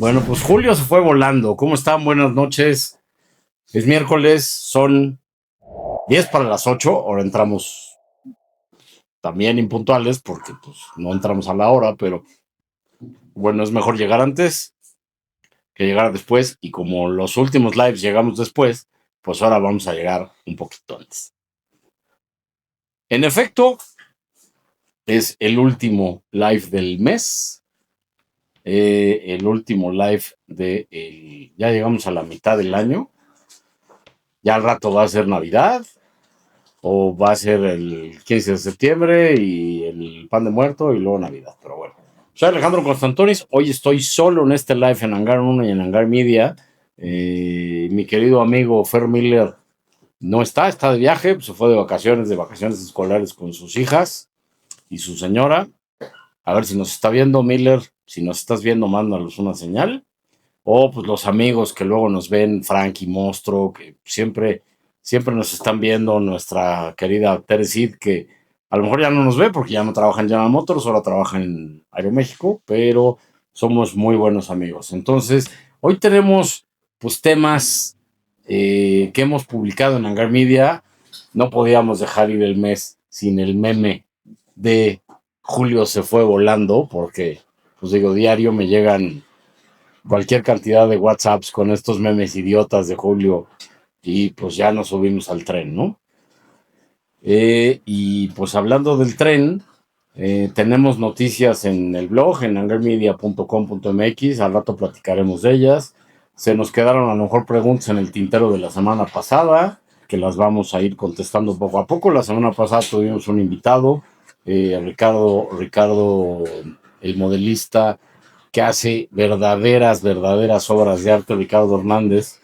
Bueno, pues julio se fue volando. ¿Cómo están? Buenas noches. Es miércoles, son 10 para las 8. Ahora entramos también impuntuales porque pues no entramos a la hora, pero bueno, es mejor llegar antes que llegar después. Y como los últimos lives llegamos después, pues ahora vamos a llegar un poquito antes. En efecto, es el último live del mes. El último live ya llegamos a la mitad del año. Ya al rato va a ser Navidad. O va a ser el 15 de septiembre y el pan de muerto y luego Navidad, pero bueno. Soy Alejandro Constantonis, hoy estoy solo en este live en Hangar 1 y en Hangar Media. Mi querido amigo Fer Miller no está de viaje, se fue de vacaciones escolares con sus hijas y su señora. A ver si nos está viendo, Miller, si nos estás viendo, mándanos una señal. O pues los amigos que luego nos ven, Frank y Monstro, que siempre nos están viendo, nuestra querida Teresid, que a lo mejor ya no nos ve porque ya no trabaja en General Motors, ahora trabaja en Aeroméxico, pero somos muy buenos amigos. Entonces, hoy tenemos pues temas que hemos publicado en Hangar Media. No podíamos dejar ir el mes sin el meme de Julio se fue volando, porque, pues digo, diario me llegan cualquier cantidad de WhatsApps con estos memes idiotas de Julio y pues ya nos subimos al tren, ¿no? Y pues hablando del tren, tenemos noticias en el blog, en angermedia.com.mx, al rato platicaremos de ellas. Se nos quedaron a lo mejor preguntas en el tintero de la semana pasada, que las vamos a ir contestando poco a poco. La semana pasada tuvimos un invitado, Ricardo, el modelista, que hace verdaderas obras de arte, Ricardo Hernández,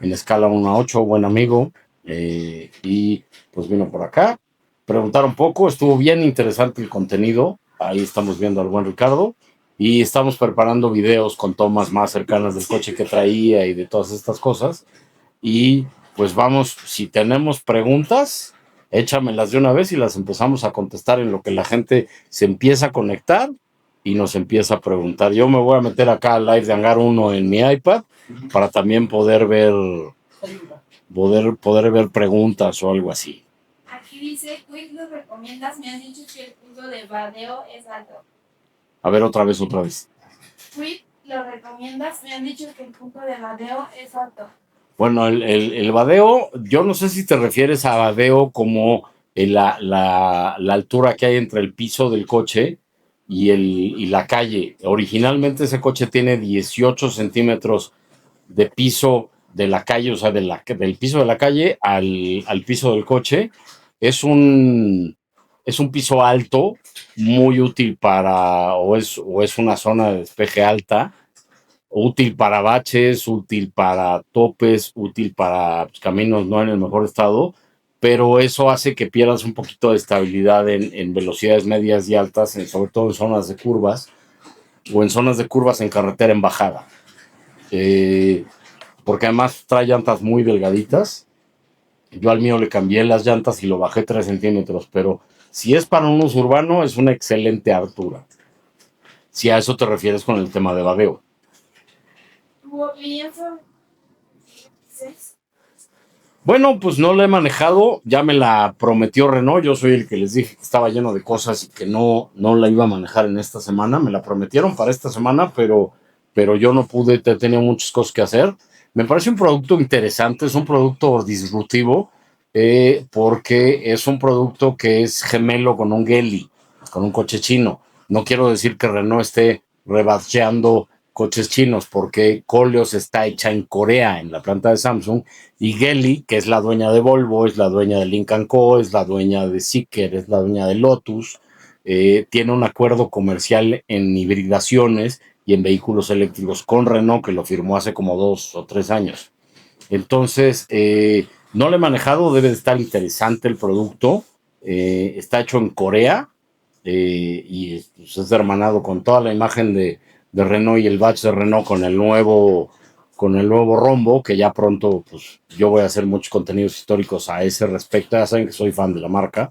en escala 1 a 8, buen amigo, y pues vino por acá, preguntar un poco, estuvo bien interesante el contenido, ahí estamos viendo al buen Ricardo, y estamos preparando videos con tomas más cercanas del coche que traía y de todas estas cosas, y pues vamos, si tenemos preguntas, échamelas de una vez y las empezamos a contestar en lo que la gente se empieza a conectar y nos empieza a preguntar. Yo me voy a meter acá al live de Hangar 1 en mi iPad para también poder ver preguntas o algo así. Aquí dice, Quick, ¿lo recomiendas? Me han dicho que el punto de vadeo es alto. A ver, otra vez. Quick, ¿lo recomiendas? Me han dicho que el punto de vadeo es alto. Bueno, el vadeo, yo no sé si te refieres a vadeo como la altura que hay entre el piso del coche y la calle. Originalmente ese coche tiene 18 centímetros de piso de la calle, o sea, del piso de la calle al piso del coche. Es un piso alto, muy útil o es una zona de despeje alta, útil para baches, útil para topes, útil para caminos no en el mejor estado, pero eso hace que pierdas un poquito de estabilidad en velocidades medias y altas, sobre todo en zonas de curvas o en zonas de curvas en carretera en bajada. Porque además trae llantas muy delgaditas. Yo al mío le cambié las llantas y lo bajé 3 centímetros, pero si es para un uso urbano es una excelente altura. Si a eso te refieres con el tema de vadeo. ¿Tu opinión sobre Bueno, pues no la he manejado, ya me la prometió Renault, yo soy el que les dije que estaba lleno de cosas y que no la iba a manejar en esta semana, me la prometieron para esta semana, pero yo no pude, tenía muchas cosas que hacer. Me parece un producto interesante, es un producto disruptivo, porque es un producto que es gemelo con un Geely, con un coche chino. No quiero decir que Renault esté rebacheando coches chinos, porque Koleos está hecha en Corea, en la planta de Samsung, y Geely, que es la dueña de Volvo, es la dueña de Lynk & Co, es la dueña de Zeekr, es la dueña de Lotus, tiene un acuerdo comercial en hibridaciones y en vehículos eléctricos con Renault, que lo firmó hace como 2 o 3 años. Entonces, no lo he manejado, debe de estar interesante el producto. Está hecho en Corea, y pues, es hermanado con toda la imagen de Renault y el badge de Renault con el nuevo rombo, que ya pronto pues yo voy a hacer muchos contenidos históricos a ese respecto. Ya saben que soy fan de la marca.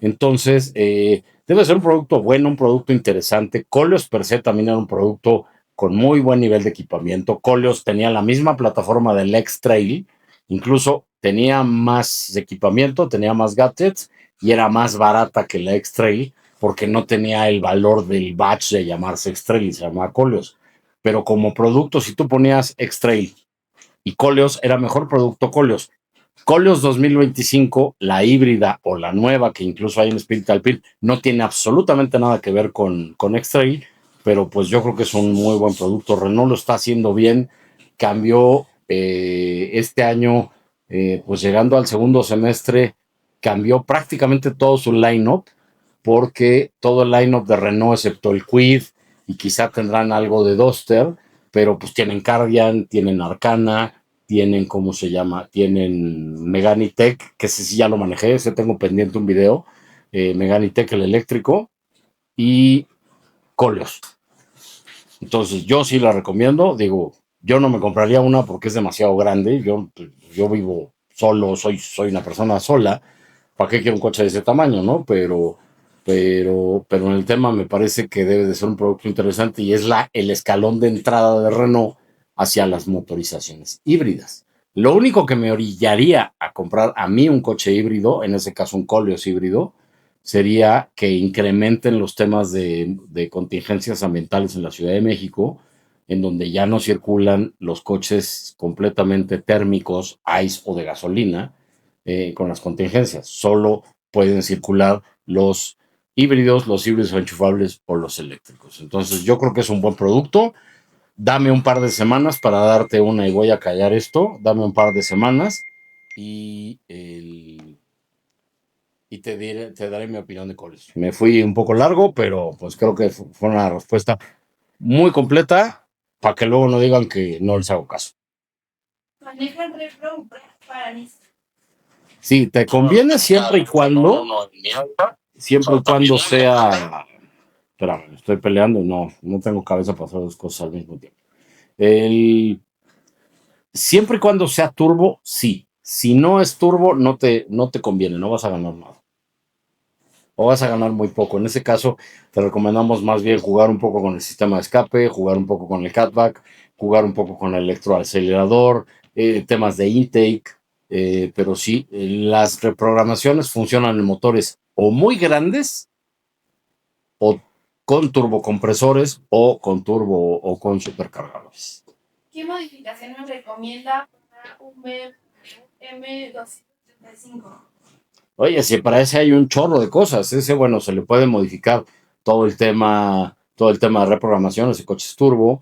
Entonces, debe ser un producto bueno, un producto interesante. Koleos per se también era un producto con muy buen nivel de equipamiento. Koleos tenía la misma plataforma del X-Trail, incluso tenía más equipamiento, tenía más gadgets y era más barata que la X-Trail porque no tenía el valor del batch de llamarse X-Trail, se llamaba Koleos. Pero como producto, si tú ponías X-Trail y Koleos, era mejor producto Koleos. Koleos 2025, la híbrida o la nueva que incluso hay en Spirit Alpine, no tiene absolutamente nada que ver con X-Trail, pero pues yo creo que es un muy buen producto. Renault lo está haciendo bien, cambió este año, pues llegando al segundo semestre, cambió prácticamente todo su line-up, porque todo el line-up de Renault, excepto el Kwid, y quizá tendrán algo de Duster, pero pues tienen Cardian, tienen Arcana, tienen, ¿cómo se llama? Tienen Megane Tech, que ese sí ya lo manejé, ese tengo pendiente un video, Megane Tech, el eléctrico, y Koleos. Entonces yo sí la recomiendo, digo, yo no me compraría una porque es demasiado grande, yo vivo solo, soy una persona sola, ¿para qué quiero un coche de ese tamaño, no? Pero en el tema me parece que debe de ser un producto interesante y es el escalón de entrada de Renault hacia las motorizaciones híbridas. Lo único que me orillaría a comprar a mí un coche híbrido, en ese caso un Koleos híbrido, sería que incrementen los temas de contingencias ambientales en la Ciudad de México, en donde ya no circulan los coches completamente térmicos, ICE o de gasolina, con las contingencias. Solo pueden circular los híbridos enchufables o los eléctricos. Entonces yo creo que es un buen producto. Dame un par de semanas para darte una y voy a callar esto. Dame un par de semanas y, te daré mi opinión de Koleos. Me fui un poco largo, pero pues creo que fue una respuesta muy completa para que luego no digan que no les hago caso. Manejan Repro para Nice. Sí, te conviene siempre y cuando sea. Espera, estoy peleando y no tengo cabeza para hacer dos cosas al mismo tiempo. Siempre y cuando sea turbo, sí. Si no es turbo, no te conviene, no vas a ganar nada. O vas a ganar muy poco. En ese caso, te recomendamos más bien jugar un poco con el sistema de escape, jugar un poco con el catback, jugar un poco con el electroacelerador, temas de intake. Pero sí, las reprogramaciones funcionan en motores o muy grandes o con turbocompresores o con turbo o con supercargadores. ¿Qué modificación me recomienda para un BMW M235? Oye, si para ese hay un chorro de cosas, ese, bueno, se le puede modificar todo el tema de reprogramación, ese coche es turbo,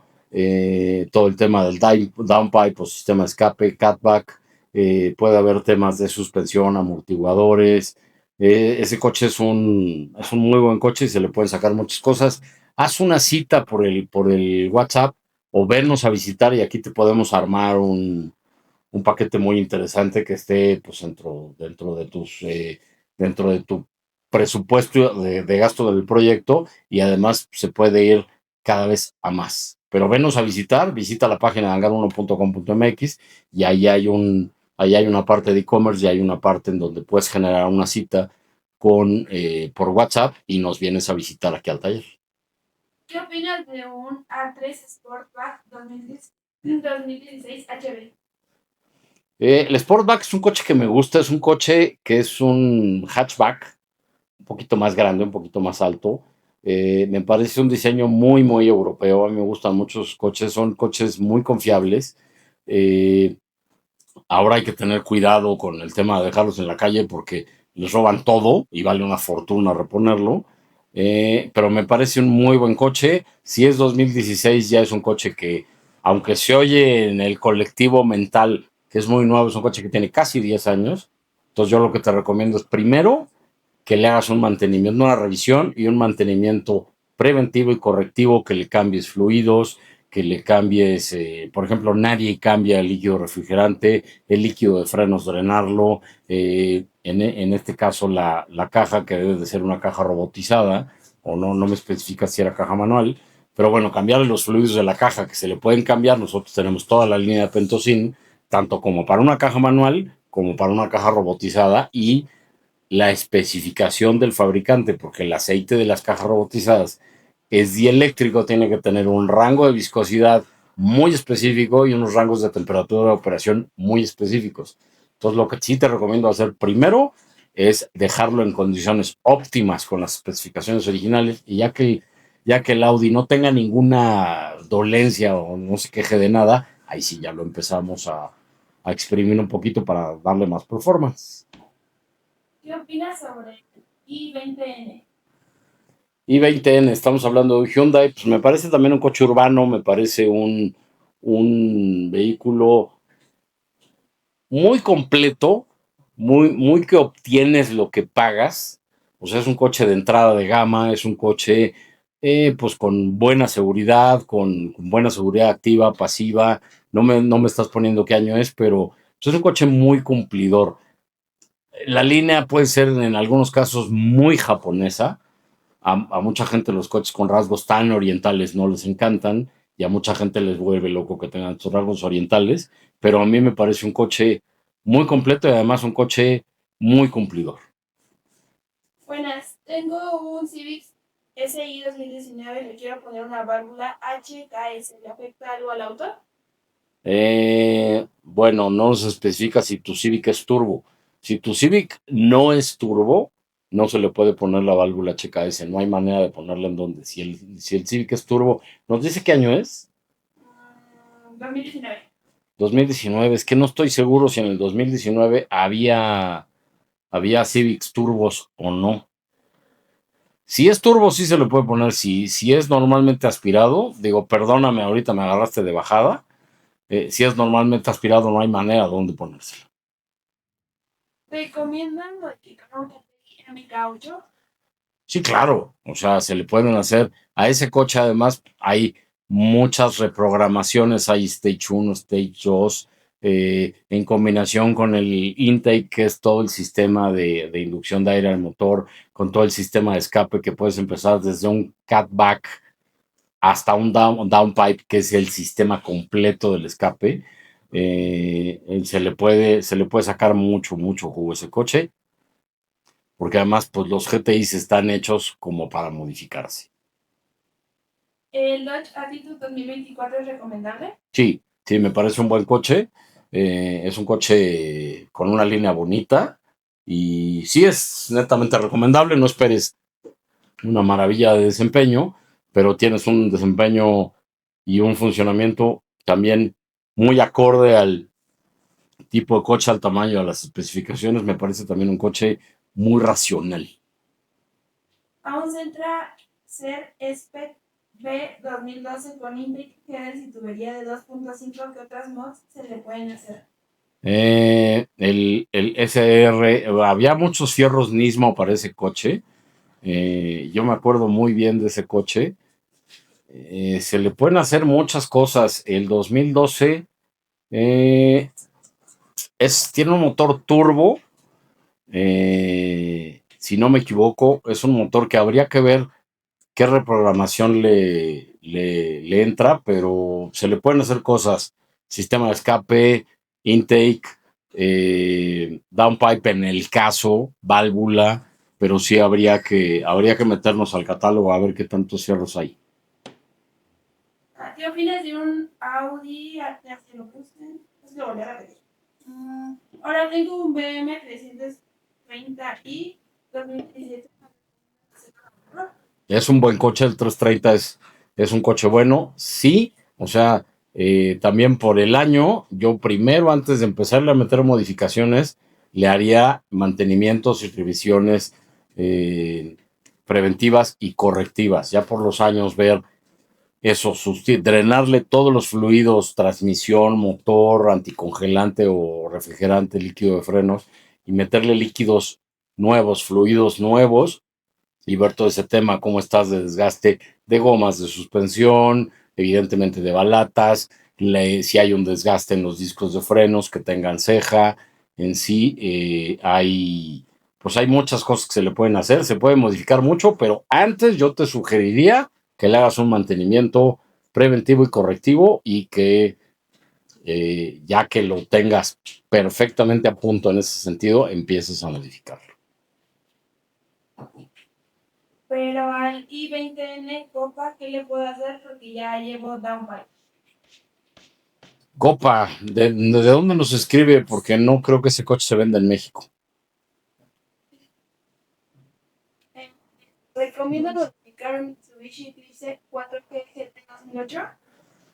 todo el tema del downpipe o sistema de escape, catback, puede haber temas de suspensión, amortiguadores, ese coche es un muy buen coche y se le pueden sacar muchas cosas. Haz una cita por el WhatsApp o vernos a visitar y aquí te podemos armar un paquete muy interesante que esté pues dentro de tu presupuesto de gasto del proyecto y además se puede ir cada vez a más. Pero venos a visita la página de hangar1.com.mx y ahí hay una parte de e-commerce y hay una parte en donde puedes generar una cita por WhatsApp y nos vienes a visitar aquí al taller. ¿Qué opinas de un A3 Sportback 2016 HB? El Sportback es un coche que me gusta, es un coche que es un hatchback, un poquito más grande, un poquito más alto. Me parece un diseño muy, muy europeo. A mí me gustan muchos coches, son coches muy confiables. Eh, Ahora hay que tener cuidado con el tema de dejarlos en la calle porque les roban todo y vale una fortuna reponerlo. Pero me parece un muy buen coche. Si es 2016, ya es un coche que, aunque se oye en el colectivo mental que es muy nuevo, es un coche que tiene casi 10 años. Entonces yo lo que te recomiendo es primero que le hagas un mantenimiento, una revisión y un mantenimiento preventivo y correctivo, que le cambies fluidos, que le cambies, por ejemplo, nadie cambia el líquido refrigerante, el líquido de frenos, drenarlo, en este caso la caja, que debe de ser una caja robotizada, o no me especifica si era caja manual, pero bueno, cambiarle los fluidos de la caja, que se le pueden cambiar. Nosotros tenemos toda la línea de Pentosin, tanto como para una caja manual, como para una caja robotizada, y la especificación del fabricante, porque el aceite de las cajas robotizadas es dieléctrico, tiene que tener un rango de viscosidad muy específico y unos rangos de temperatura de operación muy específicos. Entonces, lo que sí te recomiendo hacer primero es dejarlo en condiciones óptimas con las especificaciones originales, y ya que el Audi no tenga ninguna dolencia o no se queje de nada, ahí sí ya lo empezamos a exprimir un poquito para darle más performance. ¿Qué opinas sobre el i20N? i20N, estamos hablando de Hyundai, pues me parece también un coche urbano, me parece un vehículo muy completo, muy que obtienes lo que pagas. O sea, es un coche de entrada de gama, es un coche pues con buena seguridad, con buena seguridad activa, pasiva. No me estás poniendo qué año es, pero pues, es un coche muy cumplidor. La línea puede ser en algunos casos muy japonesa. A mucha gente los coches con rasgos tan orientales no les encantan, y a mucha gente les vuelve loco que tengan estos rasgos orientales, pero a mí me parece un coche muy completo y además un coche muy cumplidor. Buenas, tengo un Civic SI 2019, le quiero poner una válvula HKS. ¿Le afecta algo al auto? Bueno, no nos especifica si tu Civic es turbo. Si tu Civic no es turbo, no se le puede poner la válvula HKS. No hay manera de ponerla en donde. Si el Civic es turbo, ¿nos dice qué año es? 2019. 2019. Es que no estoy seguro si en el 2019 había Civics turbos o no. Si es turbo, sí se le puede poner. Si es normalmente aspirado, digo, perdóname, ahorita me agarraste de bajada. Si es normalmente aspirado, no hay manera donde ponérselo. ¿Recomiendan modificar un GTI MK8? Sí, claro. O sea, se le pueden hacer a ese coche. Además, hay muchas reprogramaciones. Hay Stage 1, Stage 2, en combinación con el intake, que es todo el sistema de inducción de aire al motor, con todo el sistema de escape, que puedes empezar desde un catback hasta un downpipe, que es el sistema completo del escape. Se le puede sacar mucho jugo a ese coche, porque además pues los GTIs están hechos como para modificarse. ¿El Dodge Attitude 2024 es recomendable? Sí, me parece un buen coche. Es un coche con una línea bonita y sí es netamente recomendable. No esperes una maravilla de desempeño, pero tienes un desempeño y un funcionamiento también muy acorde al tipo de coche, al tamaño, a las especificaciones. Me parece también un coche muy racional. A un Sentra Ser Spec B 2012 con intake headers y tubería de 2.5, ¿qué otras mods se le pueden hacer? El SR, había muchos fierros Nismo para ese coche. Yo me acuerdo muy bien de ese coche. Se le pueden hacer muchas cosas. El 2012 eh, tiene un motor turbo. Si no me equivoco, es un motor que habría que ver qué reprogramación le entra, pero se le pueden hacer cosas. Sistema de escape, intake, downpipe en el caso, válvula, pero sí habría que meternos al catálogo a ver qué tantos cierros hay. ¿Qué opinas de un Audi? Ya se lo puse. Es lo volví a repetir. Ahora tengo un BM 330i 2017. Es un buen coche, el 330 es un coche bueno, sí. O sea, también por el año, yo primero, antes de empezarle a meter modificaciones, le haría mantenimientos y revisiones preventivas y correctivas. Ya por los años ver eso, drenarle todos los fluidos, transmisión, motor, anticongelante o refrigerante, líquido de frenos, y meterle líquidos nuevos, fluidos nuevos, y ver todo ese tema, cómo estás de desgaste de gomas de suspensión, evidentemente de balatas, si hay un desgaste en los discos de frenos que tengan ceja. En sí, pues hay muchas cosas que se le pueden hacer, se puede modificar mucho, pero antes yo te sugeriría que le hagas un mantenimiento preventivo y correctivo, y que ya que lo tengas perfectamente a punto en ese sentido, empieces a modificarlo. Pero al i20N Copa, ¿qué le puedo hacer? Porque ya llevo downpipe. Copa, ¿de dónde nos escribe? Porque no creo que ese coche se venda en México. Recomiendo modificar un Mitsubishi Eclipse 4G 2008.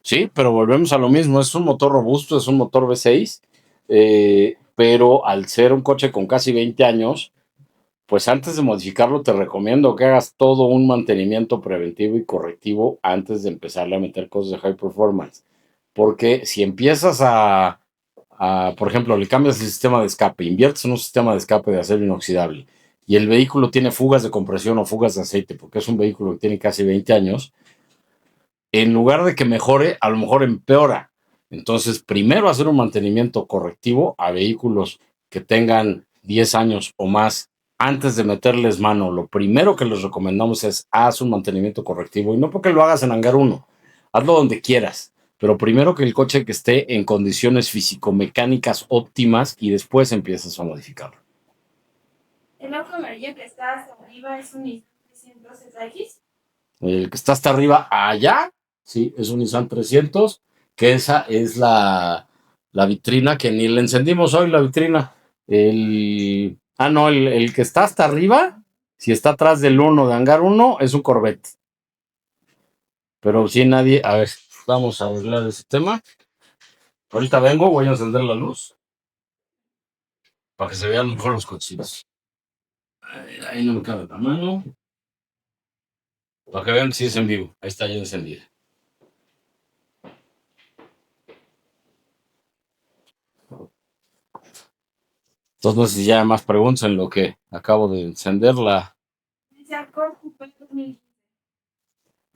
Sí, pero volvemos a lo mismo. Es un motor robusto, es un motor V6, pero al ser un coche con casi 20 años, pues antes de modificarlo te recomiendo que hagas todo un mantenimiento preventivo y correctivo antes de empezarle a meter cosas de high performance. Porque si empiezas por ejemplo, le cambias el sistema de escape, inviertes en un sistema de escape de acero inoxidable y el vehículo tiene fugas de compresión o fugas de aceite, porque es un vehículo que tiene casi 20 años, en lugar de que mejore, a lo mejor empeora. Entonces, primero hacer un mantenimiento correctivo a vehículos que tengan 10 años o más antes de meterles mano. Lo primero que les recomendamos es haz un mantenimiento correctivo y no porque lo hagas en hangar 1, hazlo donde quieras, pero primero que el coche que esté en condiciones físico-mecánicas óptimas y después empiezas a modificarlo. El auto amarillo que está hasta arriba es un Nissan 300 SX. El que está hasta arriba allá, sí, es un Nissan 300, que esa es la vitrina que ni le encendimos hoy, la vitrina. No, el que está hasta arriba, si está atrás del 1 de hangar 1, es un Corvette. Pero si nadie, a ver, vamos a arreglar ese tema. Ahorita vengo, voy a encender la luz para que se vean mejor los cochinos. Ahí no me cabe la mano. Para que vean si es en vivo. Ahí está ya encendida. Entonces no sé si ya hay más preguntas en lo que acabo de encenderla.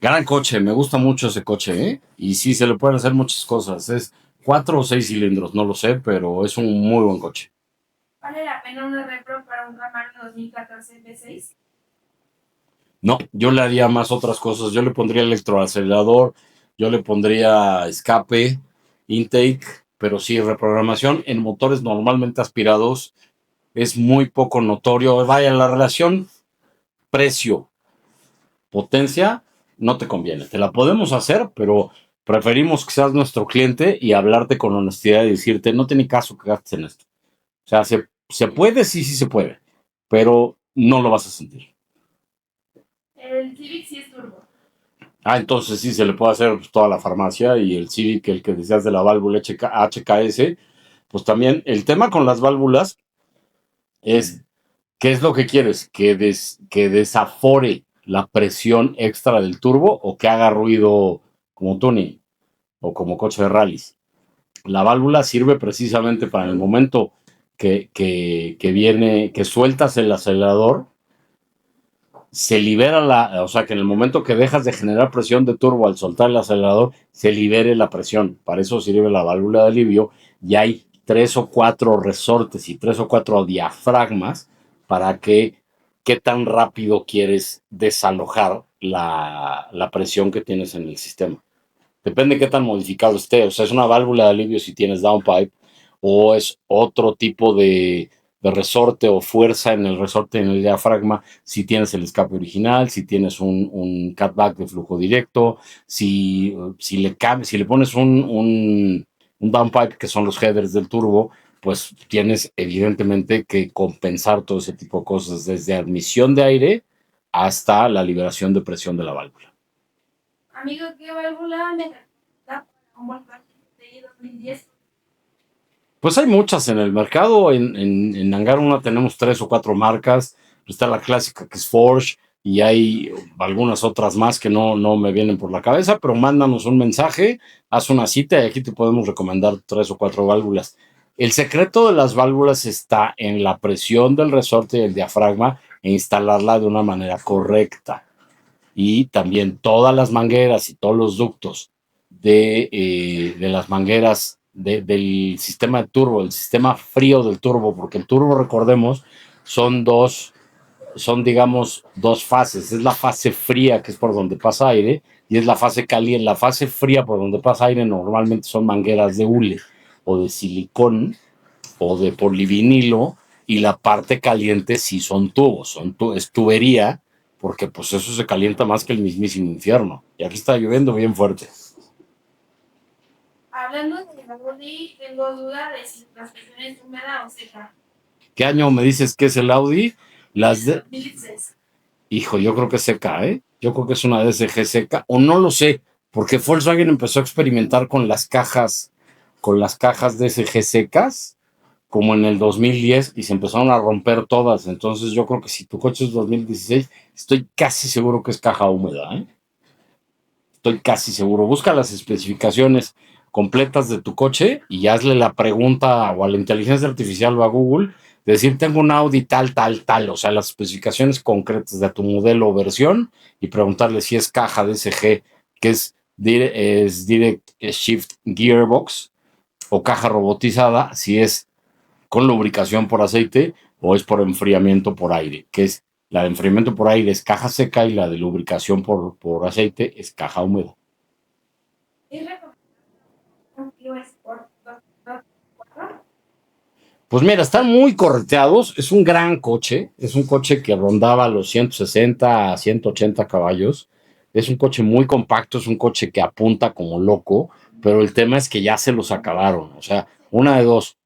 Gran coche, me gusta mucho ese coche, ¿eh? Y sí, se le pueden hacer muchas cosas. Es 4 o 6 cilindros, no lo sé, pero es un muy buen coche. ¿Vale la pena una repro para un Camaro 2014 V6? No, yo le haría más otras cosas. Yo le pondría electroacelerador, yo le pondría escape, intake, pero sí, reprogramación en motores normalmente aspirados es muy poco notorio. Vaya, la relación precio-potencia no te conviene. Te la podemos hacer, pero preferimos que seas nuestro cliente y hablarte con honestidad y decirte, no tiene caso que gastes en esto. O sea, se puede, sí, sí se puede, pero no lo vas a sentir. El Civic sí es turbo. Entonces sí, se le puede hacer pues, toda la farmacia y el Civic, el que deseas de la válvula HKS, pues también el tema con las válvulas es, ¿qué es lo que quieres? ¿Que desafore la presión extra del turbo o que haga ruido como tuning o como coche de rallies? La válvula sirve precisamente para el momento que sueltas el acelerador, se libera o sea, que en el momento que dejas de generar presión de turbo al soltar el acelerador, se libere la presión. Para eso sirve la válvula de alivio y hay 3 o 4 resortes y 3 o 4 diafragmas para qué tan rápido quieres desalojar la presión que tienes en el sistema. Depende de qué tan modificado esté. O sea, es una válvula de alivio si tienes downpipe o es otro tipo de resorte o fuerza en el resorte, en el diafragma, si tienes el escape original, si tienes un cutback de flujo directo, si le pones un downpipe, que son los headers del turbo, pues tienes evidentemente que compensar todo ese tipo de cosas, desde admisión de aire hasta la liberación de presión de la válvula. Amigo, ¿qué válvula me da para un Volkswagen GTI 2010? Pues hay muchas en el mercado. En Hangar 1 tenemos 3 o 4 marcas. Está la clásica que es Forge y hay algunas otras más que no me vienen por la cabeza, pero mándanos un mensaje, haz una cita y aquí te podemos recomendar 3 o 4 válvulas. El secreto de las válvulas está en la presión del resorte y el diafragma e instalarla de una manera correcta. Y también todas las mangueras y todos los ductos de las mangueras del sistema de turbo, el sistema frío del turbo, porque el turbo, recordemos, son digamos dos fases. Es la fase fría, que es por donde pasa aire, y es la fase caliente. La fase fría por donde pasa aire normalmente son mangueras de hule o de silicón o de polivinilo, y la parte caliente sí son tubos, es tubería, porque pues eso se calienta más que el mismísimo infierno. Y aquí está lloviendo bien fuerte. Hablando de Audi, tengo duda de si la transmisión es húmeda o seca. ¿Qué año me dices que es el Audi? Las de... 2006. Hijo, yo creo que es seca, ¿eh? Yo creo que es una DSG seca, o no lo sé, porque Volkswagen empezó a experimentar con las cajas DSG secas, como en el 2010, y se empezaron a romper todas. Entonces yo creo que si tu coche es 2016, estoy casi seguro que es caja húmeda, ¿eh? Estoy casi seguro. Busca las especificaciones completas de tu coche y hazle la pregunta o a la inteligencia artificial o a Google, decir, tengo un Audi tal, tal, tal, o sea, las especificaciones concretas de tu modelo o versión y preguntarle si es caja DSG, que es Direct Shift Gearbox, o caja robotizada, si es con lubricación por aceite o es por enfriamiento por aire, que es la de enfriamiento por aire es caja seca y la de lubricación por aceite es caja húmeda. ¿Es recomendable un Clio Sport 2.4? Pues mira, están muy correteados, es un gran coche, es un coche que rondaba los 160 a 180 caballos, es un coche muy compacto, es un coche que apunta como loco, pero el tema es que ya se los acabaron, o sea, una de dos,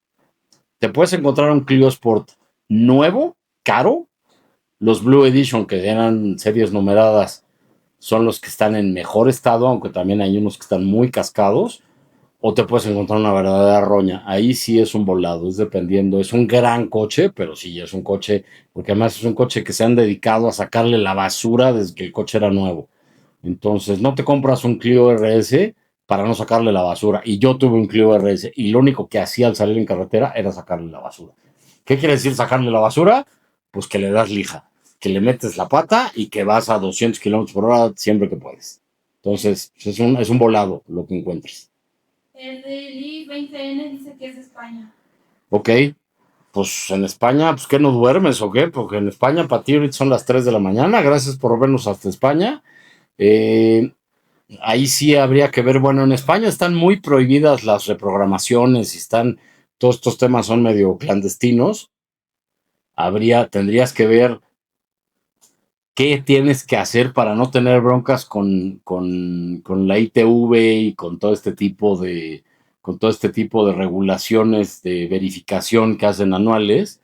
te puedes encontrar un Clio Sport nuevo, caro, los Blue Edition que eran series numeradas son los que están en mejor estado, aunque también hay unos que están muy cascados, o te puedes encontrar una verdadera roña. Ahí sí es un volado, es dependiendo. Es un gran coche, pero sí es un coche, porque además es un coche que se han dedicado a sacarle la basura desde que el coche era nuevo. Entonces, no te compras un Clio RS para no sacarle la basura. Y yo tuve un Clio RS y lo único que hacía al salir en carretera era sacarle la basura. ¿Qué quiere decir sacarle la basura? Pues que le das lija, que le metes la pata y que vas a 200 kilómetros por hora siempre que puedes. Entonces, es un volado lo que encuentres. El del i20N dice que es de España. Ok, pues en España, pues ¿qué no duermes o qué? Porque en España para ti ahorita son las 3 de la mañana. Gracias por vernos hasta España. Eh, Ahí sí habría que ver, bueno, en España están muy prohibidas las reprogramaciones y están, todos estos temas son medio clandestinos. Tendrías que ver qué tienes que hacer para no tener broncas con la ITV y con todo este tipo de regulaciones de verificación que hacen anuales.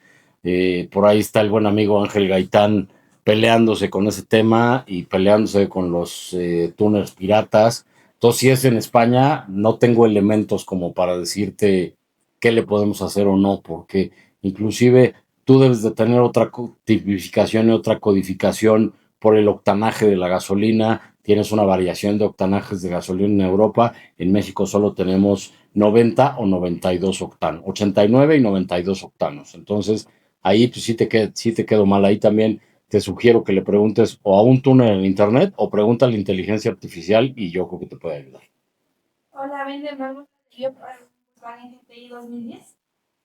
Por ahí está el buen amigo Ángel Gaitán peleándose con ese tema y peleándose con los túneles piratas. Entonces, si es en España, no tengo elementos como para decirte qué le podemos hacer o no, porque inclusive tú debes de tener otra tipificación y otra codificación por el octanaje de la gasolina. Tienes una variación de octanajes de gasolina en Europa. En México solo tenemos 90 o 92 octanos, 89 y 92 octanos. Entonces, ahí pues, sí te quedo mal. Ahí también te sugiero que le preguntes o a un túnel en internet o pregunta a la inteligencia artificial y yo creo que te puede ayudar. Hola, ¿vende más yo para el Volkswagen GTI 2010?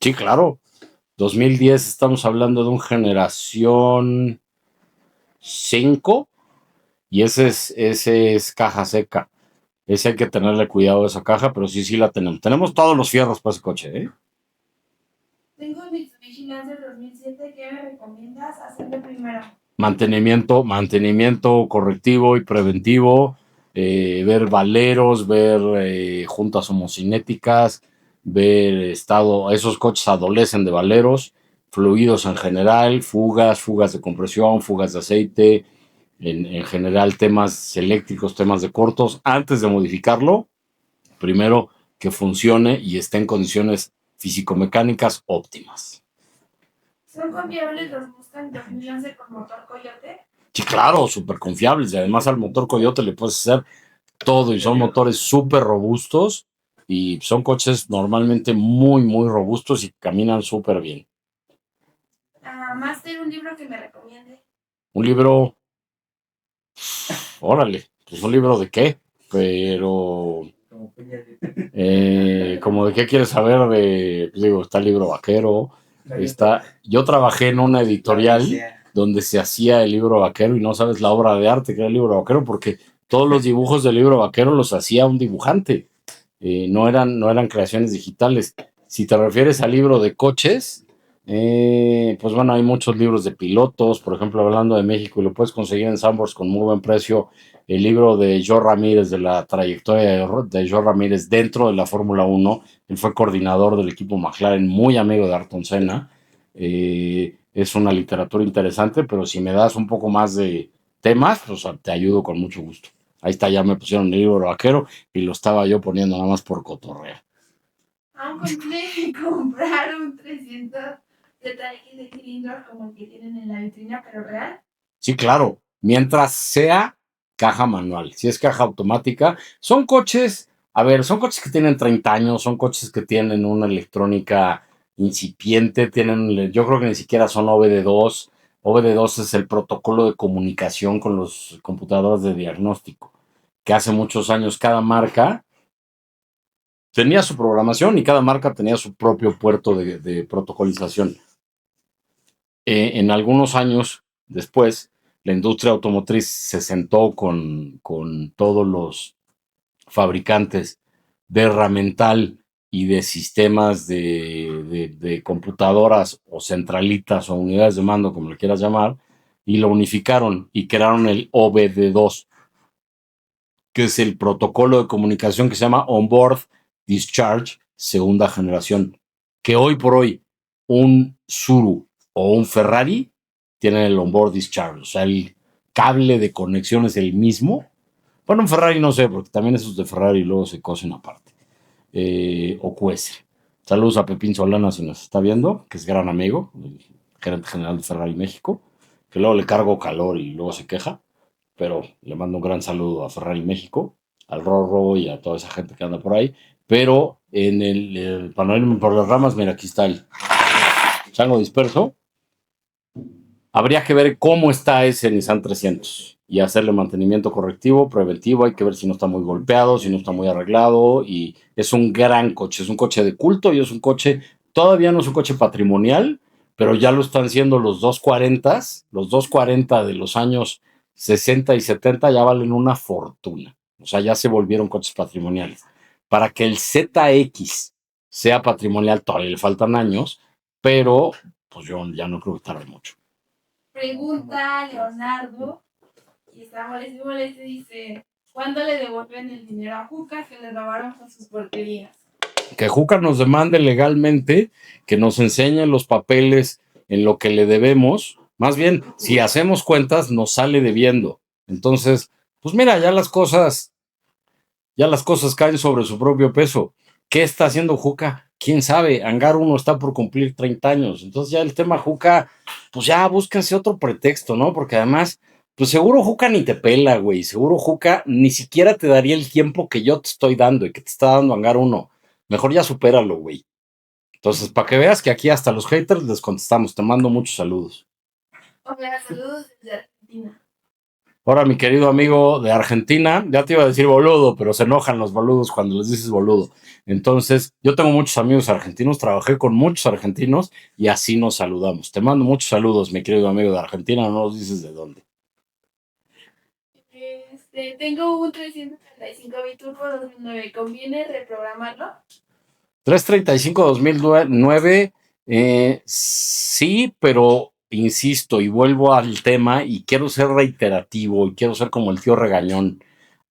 Sí, claro. 2010 estamos hablando de un generación 5 y ese es caja seca. Ese hay que tenerle cuidado a esa caja, pero sí la tenemos. Tenemos todos los fierros para ese coche, ¿eh? Tengo un Mitsubishi Lancer 2007. ¿Qué me recomiendas hacerle primero? Mantenimiento correctivo y preventivo, ver valeros, ver juntas homocinéticas, ver estado, esos coches adolecen de valeros, fluidos en general, fugas de compresión, fugas de aceite, en general temas eléctricos, temas de cortos. Antes de modificarlo, primero que funcione y esté en condiciones físico-mecánicas óptimas. ¿Son confiables los Mustang 2011 con motor Coyote? Sí, claro, súper confiables. Y además al motor Coyote le puedes hacer todo y son motores súper robustos y son coches normalmente muy, muy robustos y caminan súper bien. Master, un libro que me recomiende. Un libro, órale, pues un libro de qué, pero como de qué quieres saber de, pues digo, está el libro vaquero, yo trabajé en una editorial donde se hacía el libro vaquero y no sabes la obra de arte que era el libro vaquero porque todos los dibujos del libro vaquero los hacía un dibujante, no eran creaciones digitales. Si te refieres al libro de coches, Pues bueno, hay muchos libros de pilotos, por ejemplo, hablando de México, y lo puedes conseguir en Sanborns con muy buen precio. El libro de Joe Ramírez, de la trayectoria de Joe Ramírez dentro de la Fórmula Uno. Él fue coordinador del equipo McLaren, muy amigo de Ayrton Senna. Es una literatura interesante, pero si me das un poco más de temas, pues te ayudo con mucho gusto. Ahí está, ya me pusieron el libro vaquero y lo estaba yo poniendo nada más por cotorrea. Aún conviene comprar un 300 de tanque de cilindros como el que tienen en la vitrina, pero real. Sí, claro, mientras sea caja manual. Si es caja automática, son coches, a ver, son coches que tienen 30 años, son coches que tienen una electrónica incipiente, tienen, yo creo que ni siquiera son OBD2. OBD2 es el protocolo de comunicación con los computadores de diagnóstico, que hace muchos años cada marca tenía su programación y cada marca tenía su propio puerto de protocolización. En algunos años después, la industria automotriz se sentó con todos los fabricantes de herramental y de sistemas de computadoras o centralitas o unidades de mando, como le quieras llamar, y lo unificaron y crearon el OBD2, que es el protocolo de comunicación que se llama Onboard Discharge segunda generación, que hoy por hoy un Tsuru o un Ferrari tienen el Onboard Discharge, o sea, el cable de conexión es el mismo. Bueno, un Ferrari no sé, porque también esos de Ferrari luego se cosen aparte. O cuece. Saludos a Pepín Solana si nos está viendo, que es gran amigo, el gerente general de Ferrari México, que luego le cargo calor y luego se queja, pero le mando un gran saludo a Ferrari México, al Rorro y a toda esa gente que anda por ahí. Pero para no irme por las ramas, mira, aquí está el chango disperso. Habría que ver cómo está ese Nissan 300 y hacerle mantenimiento correctivo, preventivo. Hay que ver si no está muy golpeado, si no está muy arreglado. Y es un gran coche, es un coche de culto y es un coche, todavía no es un coche patrimonial, pero ya lo están siendo los 240. Los 240 de los años 60 y 70 ya valen una fortuna. O sea, ya se volvieron coches patrimoniales. Para que el ZX sea patrimonial, todavía le faltan años, pero pues yo ya no creo que tarde mucho. Pregunta Leonardo, y está molesto, dice, ¿cuándo le devuelven el dinero a Juca que le robaron con sus porquerías? Que Juca nos demande legalmente, que nos enseñe los papeles en lo que le debemos. Más bien, si hacemos cuentas, nos sale debiendo. Entonces, pues mira, ya las cosas caen sobre su propio peso. ¿Qué está haciendo Juca? ¿Quién sabe? Hangar 1 está por cumplir 30 años. Entonces ya el tema Juca, pues ya búsquense otro pretexto, ¿no? Porque además, pues seguro Juca ni te pela, güey. Seguro Juca ni siquiera te daría el tiempo que yo te estoy dando y que te está dando Hangar 1. Mejor ya supéralo, güey. Entonces, para que veas que aquí hasta los haters les contestamos. Te mando muchos saludos. Hola, saludos desde Argentina. Ahora, mi querido amigo de Argentina, ya te iba a decir boludo, pero se enojan los boludos cuando les dices boludo. Entonces, yo tengo muchos amigos argentinos, trabajé con muchos argentinos y así nos saludamos. Te mando muchos saludos, mi querido amigo de Argentina, no nos dices de dónde. Tengo un 335 Biturbo 2009. ¿Conviene reprogramarlo? 335 2009, sí, pero insisto y vuelvo al tema y quiero ser reiterativo y quiero ser como el tío regañón.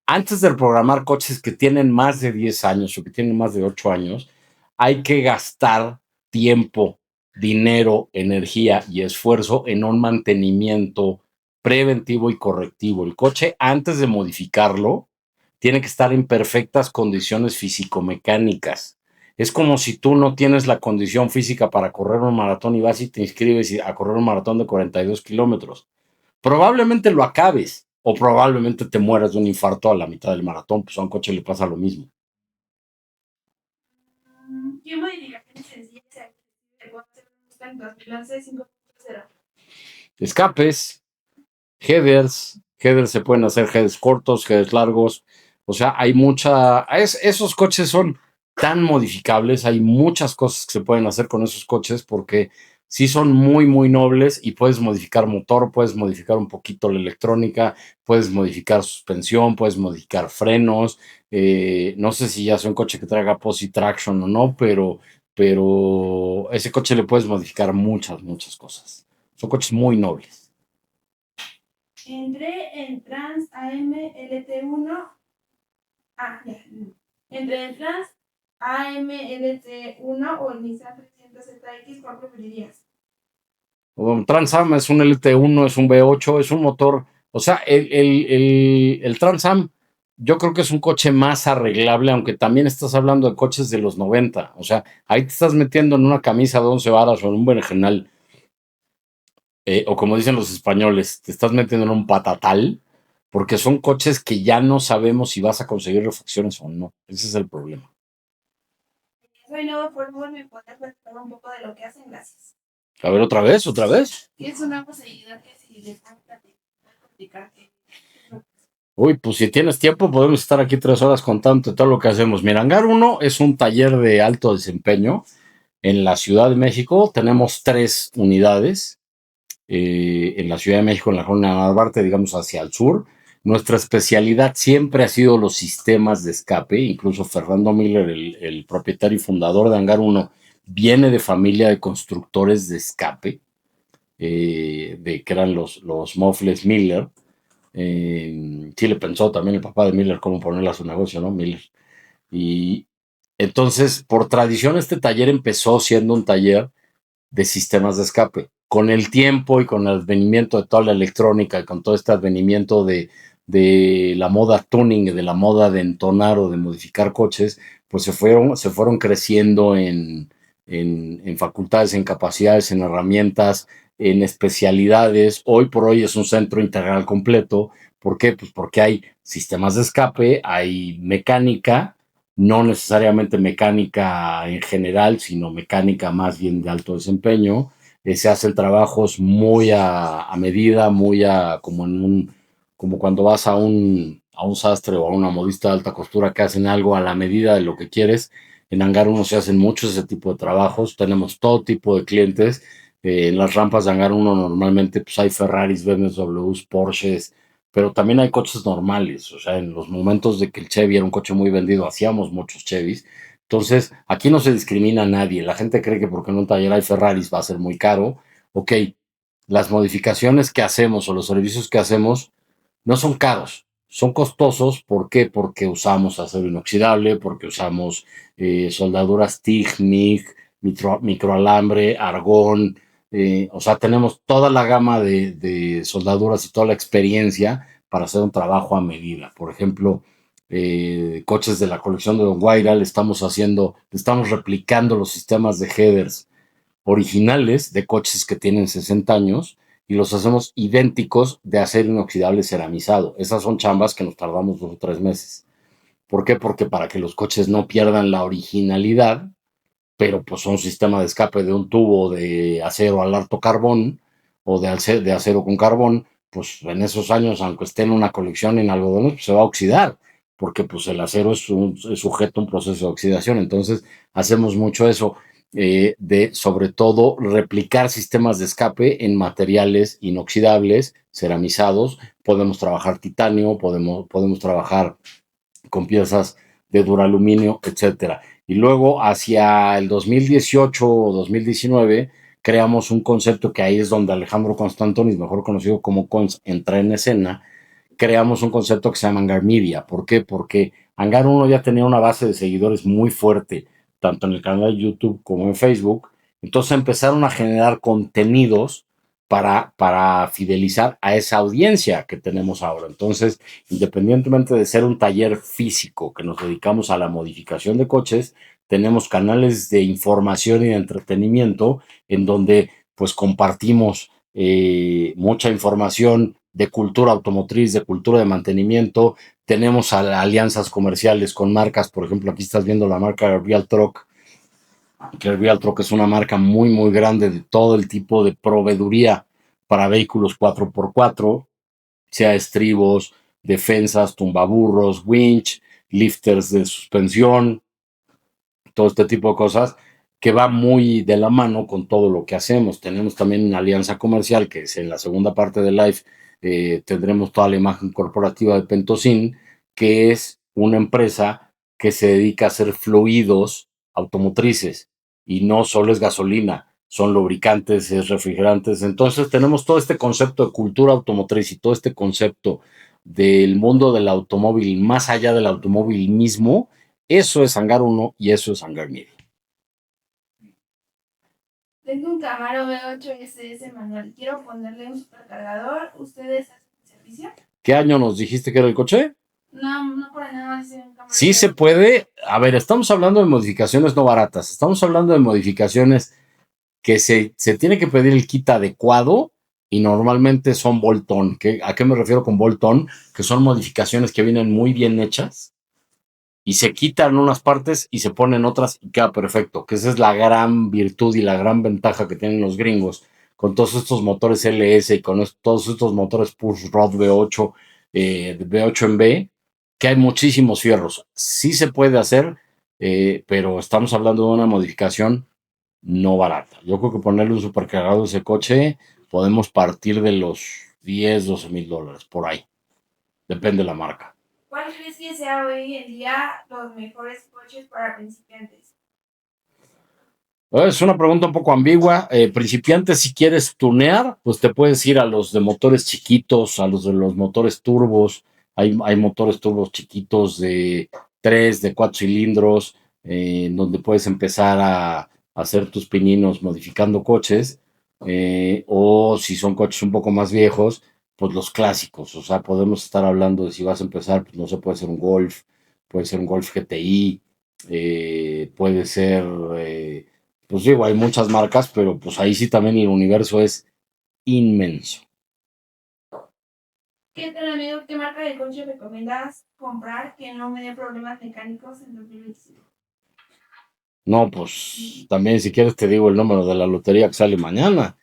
Antes de programar coches que tienen más de 10 años o que tienen más de 8 años, hay que gastar tiempo, dinero, energía y esfuerzo en un mantenimiento preventivo y correctivo. El coche, antes de modificarlo, tiene que estar en perfectas condiciones físico-mecánicas. Es como si tú no tienes la condición física para correr un maratón y vas y te inscribes a correr un maratón de 42 kilómetros. Probablemente lo acabes o probablemente te mueras de un infarto a la mitad del maratón, pues a un coche le pasa lo mismo. ¿Qué modificaciones sencillas se puede hacer en un Mustang 2011 5.0? Escapes, headers se pueden hacer headers cortos, headers largos, o sea, hay esos coches son tan modificables, hay muchas cosas que se pueden hacer con esos coches porque sí son muy, muy nobles y puedes modificar motor, puedes modificar un poquito la electrónica, puedes modificar suspensión, puedes modificar frenos, no sé si ya es un coche que traiga posi traction o no, pero pero ese coche le puedes modificar muchas cosas. Son coches muy nobles. Entré en Trans AM LT1. Ya. Entre el Trans AM LT1 o el Nissan 300ZX, ¿cuál preferirías? Trans Am es un LT1, es un V8, es un motor. O sea, el Trans Am yo creo que es un coche más arreglable, aunque también estás hablando de coches de los 90. O sea, ahí te estás metiendo en una camisa de 11 varas o en un berenjenal, o como dicen los españoles, te estás metiendo en un patatal, porque son coches que ya no sabemos si vas a conseguir refacciones o no. Ese es el problema. Soy nuevo por favor, me podrías platicar un poco de lo que hacen, gracias. A ver, otra vez, otra vez. Es un nuevo seguidor que si les puedo platicar. Uy, pues si tienes tiempo, podemos estar aquí 3 horas contando todo lo que hacemos. Mira, Hangar 1 es un taller de alto desempeño. En la Ciudad de México tenemos 3 unidades. En la Ciudad de México, en la zona Narvarte, digamos hacia el sur. Nuestra especialidad siempre ha sido los sistemas de escape. Incluso Fernando Miller, el propietario y fundador de Hangar 1, viene de familia de constructores de escape, que eran los Mofles Miller. Sí le pensó también el papá de Miller cómo ponerle a su negocio, ¿no? Miller. Y entonces, por tradición, este taller empezó siendo un taller de sistemas de escape. Con el tiempo y con el advenimiento de toda la electrónica, con todo este advenimiento de la moda tuning, de la moda de entonar o de modificar coches, pues se fueron creciendo en facultades, en capacidades, en herramientas, en especialidades. Hoy por hoy es un centro integral completo. ¿Por qué? Pues porque hay sistemas de escape, hay mecánica, no necesariamente mecánica en general, sino mecánica más bien de alto desempeño. Se hacen trabajos muy a medida, como cuando vas a un sastre o a una modista de alta costura que hacen algo a la medida de lo que quieres. En Hangar 1 se hacen muchos ese tipo de trabajos. Tenemos todo tipo de clientes. En las rampas de Hangar 1 normalmente pues, hay Ferraris, BMWs, Porsches, pero también hay coches normales. O sea, en los momentos de que el Chevy era un coche muy vendido, hacíamos muchos Chevys. Entonces, aquí no se discrimina a nadie. La gente cree que porque en un taller hay Ferraris va a ser muy caro. Ok, las modificaciones que hacemos o los servicios que hacemos no son caros, son costosos. ¿Por qué? Porque usamos acero inoxidable, porque usamos soldaduras TIG, MIG, microalambre, argón. O sea, tenemos toda la gama de soldaduras y toda la experiencia para hacer un trabajo a medida. Por ejemplo, coches de la colección de Don Guaira, le estamos replicando los sistemas de headers originales de coches que tienen 60 años y los hacemos idénticos de acero inoxidable ceramizado. Esas son chambas que nos tardamos 2 o 3 meses. ¿Por qué? Porque para que los coches no pierdan la originalidad, pero pues son un sistema de escape de un tubo de acero al alto carbón o de acero con carbón, pues en esos años, aunque esté en una colección en algodones, pues se va a oxidar, porque pues el acero es sujeto a un proceso de oxidación. Entonces hacemos mucho eso, de sobre todo replicar sistemas de escape en materiales inoxidables, ceramizados. Podemos trabajar titanio, podemos trabajar con piezas de duraluminio, etcétera. Y luego, hacia el 2018 o 2019, creamos un concepto que ahí es donde Alejandro Constantonis, mejor conocido como Cons, entra en escena. Creamos un concepto que se llama Hangar Media. ¿Por qué? Porque Hangar 1 ya tenía una base de seguidores muy fuerte, tanto en el canal de YouTube como en Facebook. Entonces empezaron a generar contenidos para fidelizar a esa audiencia que tenemos ahora. Entonces, independientemente de ser un taller físico que nos dedicamos a la modificación de coches, tenemos canales de información y de entretenimiento en donde pues compartimos mucha información de cultura automotriz, de cultura de mantenimiento. Tenemos alianzas comerciales con marcas. Por ejemplo, aquí estás viendo la marca Real Truck, que el Real Truck es una marca muy grande de todo el tipo de proveeduría para vehículos 4x4, sea estribos, defensas, tumbaburros, winch, lifters de suspensión, todo este tipo de cosas que va muy de la mano con todo lo que hacemos. Tenemos también una alianza comercial que es en la segunda parte del live. Tendremos toda la imagen corporativa de Pentosin, que es una empresa que se dedica a hacer fluidos automotrices. y no solo es gasolina, son lubricantes, es refrigerantes. Entonces tenemos todo este concepto de cultura automotriz y todo este concepto del mundo del automóvil más allá del automóvil mismo. Eso es Hangar 1 y eso es Hangar Media. Tengo un Camaro V8 SS manual. Quiero ponerle un supercargador. ¿Ustedes hacen servicio? ¿Qué año nos dijiste que era el coche? No por nada más. Sí se puede. A ver, estamos hablando de modificaciones no baratas. Estamos hablando de modificaciones que se tiene que pedir el kit adecuado y normalmente son bolt-on. ¿A qué me refiero con bolt-on? Que son modificaciones que vienen muy bien hechas y se quitan unas partes y se ponen otras y queda perfecto. Que esa es la gran virtud y la gran ventaja que tienen los gringos con todos estos motores LS y con todos estos motores push rod V8, V8 en B, que hay muchísimos fierros. Sí se puede hacer, pero estamos hablando de una modificación no barata. Yo creo que ponerle un supercargador a ese coche podemos partir de los 10, 12 mil dólares, por ahí. Depende de la marca. ¿Cuál crees que sea hoy en día los mejores coches para principiantes? Es una pregunta un poco ambigua. Principiantes, si quieres tunear, pues te puedes ir a los de motores chiquitos, a los de los motores turbos. Hay motores turbos chiquitos de 3, de 4 cilindros, donde puedes empezar a hacer tus pininos modificando coches. O si son coches un poco más viejos, pues los clásicos. O sea, podemos estar hablando de si vas a empezar, pues no sé, puede ser un Golf, puede ser un Golf GTI, puede ser... pues digo, hay muchas marcas, pero pues ahí sí también el universo es inmenso. ¿Qué tal, amigo? ¿Qué marca de coche recomiendas comprar que no me dé problemas mecánicos en 2025? No, pues también si quieres te digo el número de la lotería que sale mañana.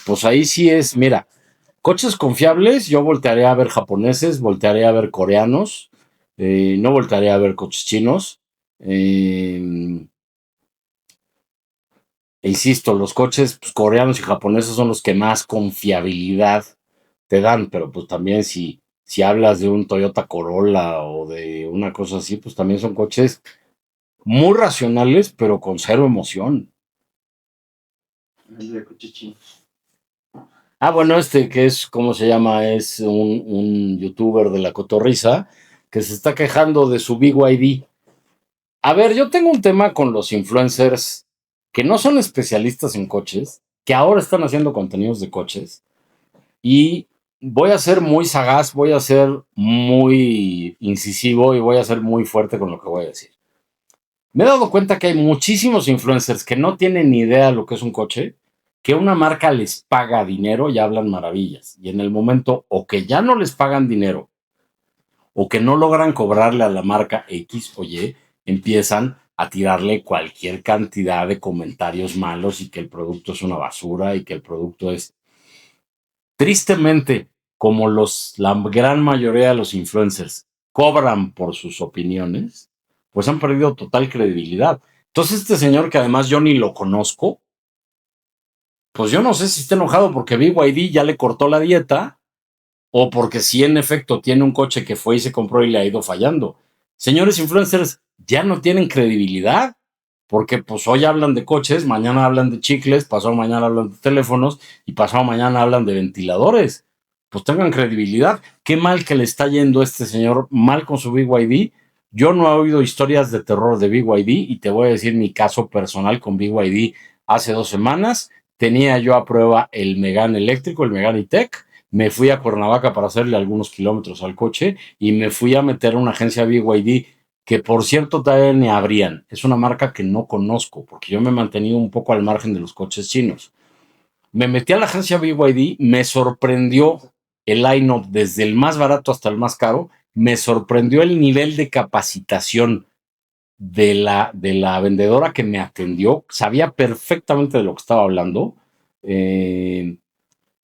Pues ahí sí es, mira, coches confiables, yo voltearé a ver japoneses, voltearé a ver coreanos, no voltearé a ver coches chinos. Insisto, los coches pues, coreanos y japoneses son los que más confiabilidad te dan, pero pues también si hablas de un Toyota Corolla o de una cosa así, pues también son coches muy racionales, pero con cero emoción. Bueno, que es, ¿cómo se llama? Es un youtuber de la cotorriza que se está quejando de su BYD. A ver, yo tengo un tema con los influencers que no son especialistas en coches, que ahora están haciendo contenidos de coches, y voy a ser muy sagaz, voy a ser muy incisivo y voy a ser muy fuerte con lo que voy a decir. Me he dado cuenta que hay muchísimos influencers que no tienen ni idea de lo que es un coche, que una marca les paga dinero y hablan maravillas. Y en el momento o que ya no les pagan dinero o que no logran cobrarle a la marca X o Y, empiezan a tirarle cualquier cantidad de comentarios malos y que el producto es una basura y que el producto es... Tristemente, como la gran mayoría de los influencers cobran por sus opiniones, pues han perdido total credibilidad. Entonces este señor, que además yo ni lo conozco, pues yo no sé si está enojado porque BYD ya le cortó la dieta o porque sí en efecto tiene un coche que fue y se compró y le ha ido fallando. Señores influencers, ya no tienen credibilidad porque pues hoy hablan de coches, mañana hablan de chicles, pasado mañana hablan de teléfonos y pasado mañana hablan de ventiladores. Pues tengan credibilidad. Qué mal que le está yendo a este señor, mal con su BYD. Yo no he oído historias de terror de BYD y te voy a decir mi caso personal con BYD. Hace 2 semanas tenía yo a prueba el Megane eléctrico, el Megane E-Tech. Me fui a Cuernavaca para hacerle algunos kilómetros al coche y me fui a meter a una agencia BYD que, por cierto, todavía ni abrían. Es una marca que no conozco porque yo me he mantenido un poco al margen de los coches chinos. Me metí a la agencia BYD, me sorprendió el line-up desde el más barato hasta el más caro, me sorprendió el nivel de capacitación de la vendedora que me atendió, sabía perfectamente de lo que estaba hablando, me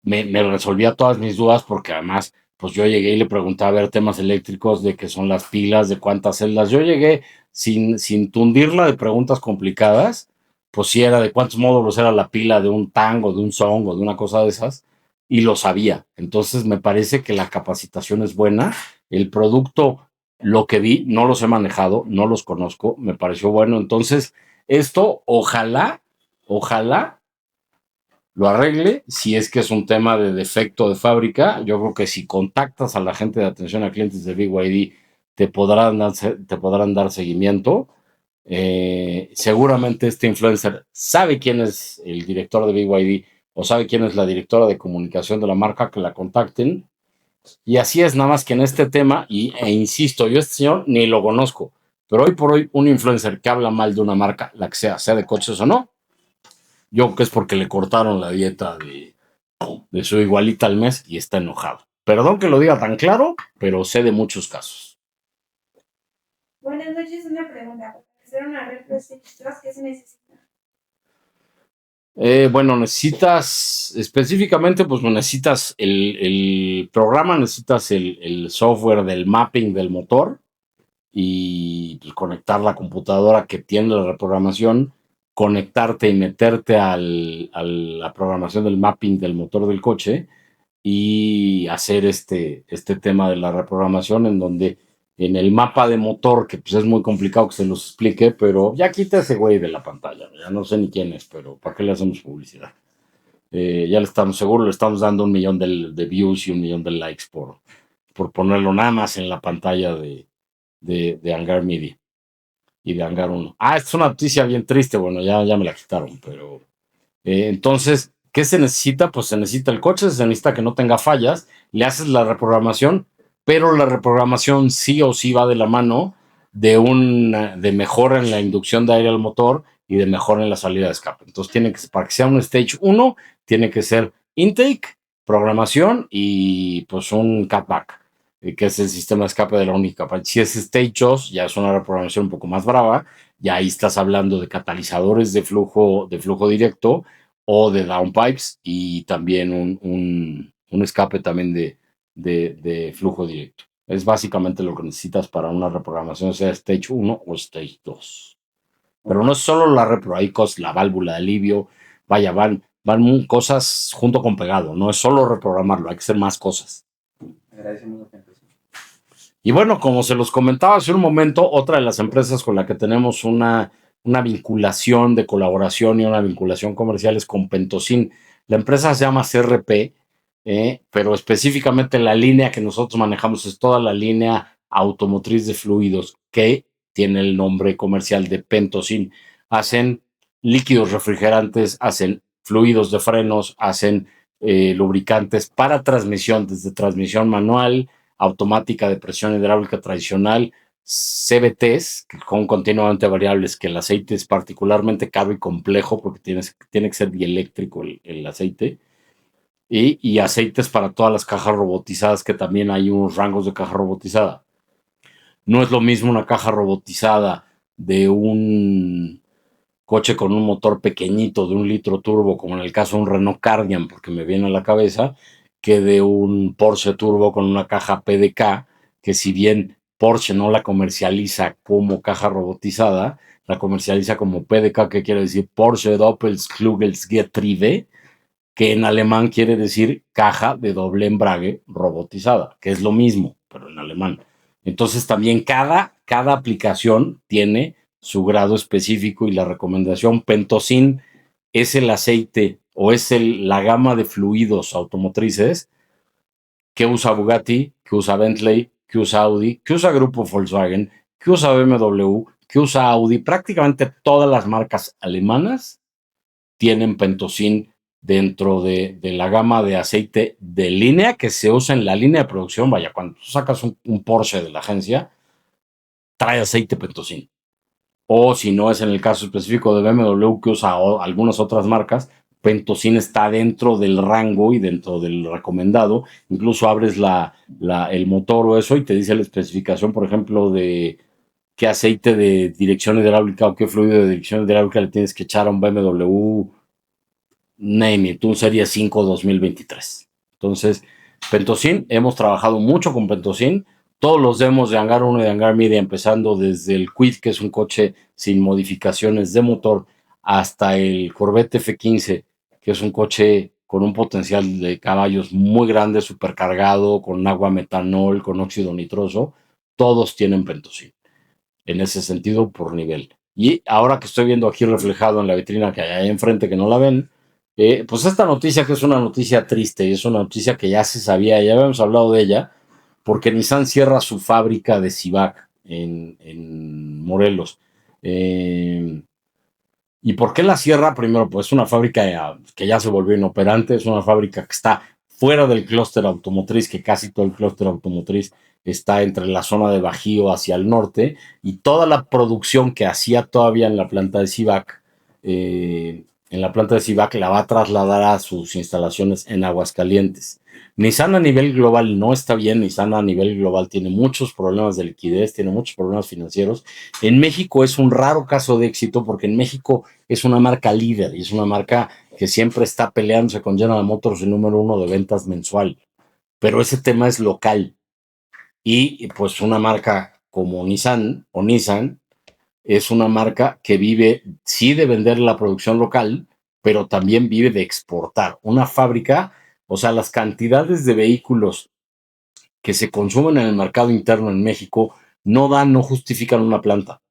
resolvía todas mis dudas porque además, pues yo llegué y le preguntaba a ver temas eléctricos, de qué son las pilas, de cuántas celdas. Yo llegué sin tundirla de preguntas complicadas, pues si era de cuántos módulos era la pila de un Tango, de un Song o de una cosa de esas, y lo sabía. Entonces me parece que la capacitación es buena. El producto, lo que vi, no los he manejado, no los conozco, me pareció bueno. Entonces, Esto, ojalá lo arregle. Si es que es un tema de defecto de fábrica, yo creo que si contactas a la gente de atención a clientes de BYD, te podrán dar seguimiento. Seguramente este influencer sabe quién es el director de BYD o sabe quién es la directora de comunicación de la marca, que la contacten. Y así es, nada más que en este tema, insisto, yo este señor ni lo conozco, pero hoy por hoy un influencer que habla mal de una marca, la que sea de coches o no, yo creo que es porque le cortaron la dieta de su igualita al mes y está enojado. Perdón que lo diga tan claro, pero sé de muchos casos. Buenas noches, una pregunta. Para hacer una red de registros, ¿qué se necesita? Bueno, necesitas específicamente, pues necesitas el programa, necesitas el software del mapping del motor y pues, conectar la computadora que tiene la reprogramación, conectarte y meterte a la programación del mapping del motor del coche y hacer este tema de la reprogramación en donde en el mapa de motor, que pues es muy complicado que se los explique, pero ya quita ese güey de la pantalla, ya no sé ni quién es, pero ¿para qué le hacemos publicidad? Ya le estamos, seguro le estamos dando 1 millón de views y 1 millón de likes por ponerlo nada más en la pantalla de Hangar Media y de Hangar 1. Esta es una noticia bien triste, bueno, ya me la quitaron, pero entonces, ¿qué se necesita? Pues se necesita el coche, se necesita que no tenga fallas, le haces la reprogramación, pero la reprogramación sí o sí va de la mano de mejora en la inducción de aire al motor y de mejora en la salida de escape. Entonces, para que sea un Stage 1, tiene que ser intake, programación y pues un catback, que es el sistema de escape de la única. Si es Stage 2, ya es una reprogramación un poco más brava, ya ahí estás hablando de catalizadores de flujo directo o de downpipes y también un escape también de flujo directo. Es básicamente lo que necesitas para una reprogramación, sea Stage 1 o Stage 2. Pero no es solo la repro, hay cosas, la válvula de alivio, vaya, van cosas junto con pegado, no es solo reprogramarlo, hay que hacer más cosas. Agradecemos la atención. Y bueno, como se los comentaba hace un momento, otra de las empresas con la que tenemos una vinculación de colaboración y una vinculación comercial es con Pentosin. La empresa se llama CRP, pero específicamente la línea que nosotros manejamos es toda la línea automotriz de fluidos, que tiene el nombre comercial de Pentosin. Hacen líquidos refrigerantes, hacen fluidos de frenos, hacen lubricantes para transmisión, desde transmisión manual, automática de presión hidráulica tradicional, CVTs, que son continuamente variables, que el aceite es particularmente caro y complejo porque tiene que ser dieléctrico el aceite, y aceites para todas las cajas robotizadas, que también hay unos rangos de caja robotizada. No es lo mismo una caja robotizada de un coche con un motor pequeñito de 1 litro turbo, como en el caso de un Renault Kardian, porque me viene a la cabeza, que de un Porsche turbo con una caja PDK, que si bien Porsche no la comercializa como caja robotizada, la comercializa como PDK, que quiere decir Porsche Doppelklugelgetriebe, que en alemán quiere decir caja de doble embrague robotizada, que es lo mismo, pero en alemán. Entonces también cada aplicación tiene su grado específico y la recomendación. Pentosin es el aceite o es la gama de fluidos automotrices que usa Bugatti, que usa Bentley, que usa Audi, que usa Grupo Volkswagen, que usa BMW, que usa Audi. Prácticamente todas las marcas alemanas tienen Pentosin dentro de la gama de aceite de línea que se usa en la línea de producción. Vaya, cuando tú sacas un Porsche de la agencia, trae aceite Pentosin. O si no es en el caso específico de BMW, que usa algunas otras marcas, Pentosin está dentro del rango y dentro del recomendado. Incluso abres el motor o eso y te dice la especificación, por ejemplo, de qué aceite de dirección hidráulica o qué fluido de dirección hidráulica le tienes que echar a un BMW, name it, un Serie 5 2023. Entonces, Pentosin, hemos trabajado mucho con Pentosin. Todos los demos de Hangar 1 y de Hangar Media, empezando desde el Kwid, que es un coche sin modificaciones de motor, hasta el Corvette F15, que es un coche con un potencial de caballos muy grande, supercargado, con agua metanol, con óxido nitroso. Todos tienen Pentosin. En ese sentido, por nivel. Y ahora que estoy viendo aquí reflejado en la vitrina que hay ahí enfrente, que no la ven, pues esta noticia que es una noticia triste, y es una noticia que ya se sabía, ya habíamos hablado de ella, porque Nissan cierra su fábrica de Civac en Morelos. Eh, ¿Y por qué la cierra? Primero, pues es una fábrica que ya se volvió inoperante, es una fábrica que está fuera del clúster automotriz, que casi todo el clúster automotriz está entre la zona de Bajío hacia el norte, y toda la producción que hacía todavía en la planta de Civac, la va a trasladar a sus instalaciones en Aguascalientes. Nissan a nivel global no está bien, Nissan a nivel global tiene muchos problemas de liquidez, tiene muchos problemas financieros. En México es un raro caso de éxito porque en México es una marca líder y es una marca que siempre está peleándose con General Motors el número 1 de ventas mensual. Pero ese tema es local. Y pues una marca como Nissan o Nissan es una marca que vive, sí, de vender la producción local, pero también vive de exportar. Una fábrica, o sea, las cantidades de vehículos que se consumen en el mercado interno en México no justifican una planta.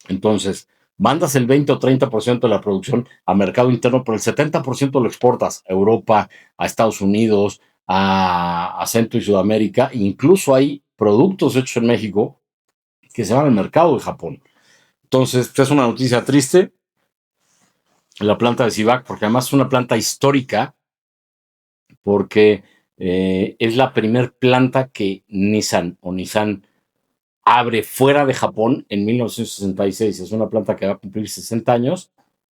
Entonces, mandas el 20 o 30% de la producción a mercado interno, pero el 70% lo exportas a Europa, a Estados Unidos, a Centro y Sudamérica. Incluso hay productos hechos en México que se van al mercado de Japón. Entonces, esta es una noticia triste, la planta de Civac, porque además es una planta histórica, porque es la primer planta que Nissan abre fuera de Japón en 1966. Es una planta que va a cumplir 60 años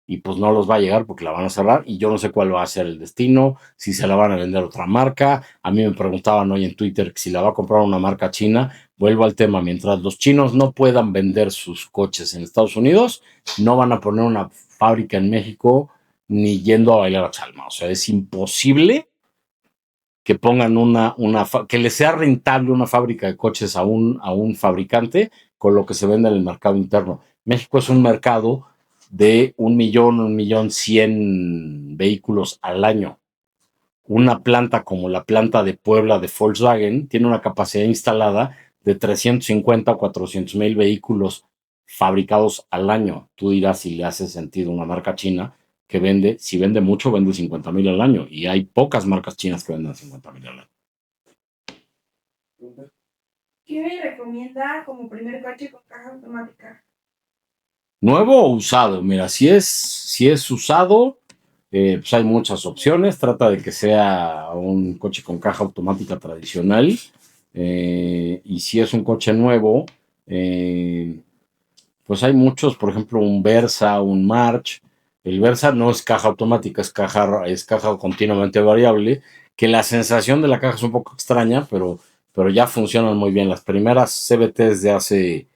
y pues no los va a llegar porque la van a cerrar y yo no sé cuál va a ser el destino, si se la van a vender a otra marca. A mí me preguntaban hoy en Twitter si la va a comprar una marca china. Vuelvo al tema, mientras los chinos no puedan vender sus coches en Estados Unidos, no van a poner una fábrica en México ni yendo a bailar a Chalma. O sea, es imposible que pongan que le sea rentable una fábrica de coches a un fabricante con lo que se vende en el mercado interno. México es un mercado de 1.100.000 vehículos al año. Una planta como la planta de Puebla de Volkswagen tiene una capacidad instalada de 350 o 400.000 vehículos fabricados al año. Tú dirás si le hace sentido una marca china que vende, si vende mucho, vende 50.000 al año. Y hay pocas marcas chinas que venden 50.000 al año. ¿Qué me recomienda como primer coche con caja automática? ¿Nuevo o usado? Mira, si es usado, pues hay muchas opciones. Trata de que sea un coche con caja automática tradicional. Y si es un coche nuevo, pues hay muchos, por ejemplo, un Versa, un March. El Versa no es caja automática, es caja continuamente variable, que la sensación de la caja es un poco extraña, pero ya funcionan muy bien. Las primeras CVTs de hace,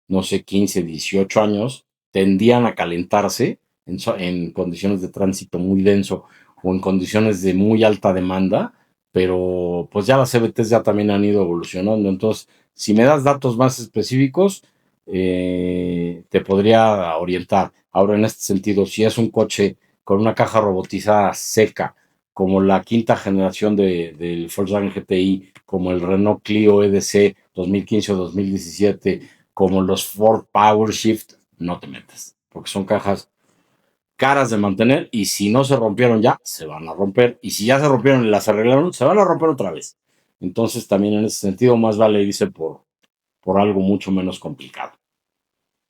no sé, 15, 18 años, tendían a calentarse en condiciones de tránsito muy denso o en condiciones de muy alta demanda, pero pues ya las CVTs ya también han ido evolucionando. Entonces, si me das datos más específicos, te podría orientar. Ahora, en este sentido, si es un coche con una caja robotizada seca, como la quinta generación del Volkswagen GTI, como el Renault Clio EDC 2015 o 2017, como los Ford PowerShift, no te metas, porque son cajas caras de mantener y si no se rompieron ya, se van a romper. Y si ya se rompieron y las arreglaron, se van a romper otra vez. Entonces, también en ese sentido, más vale irse por algo mucho menos complicado.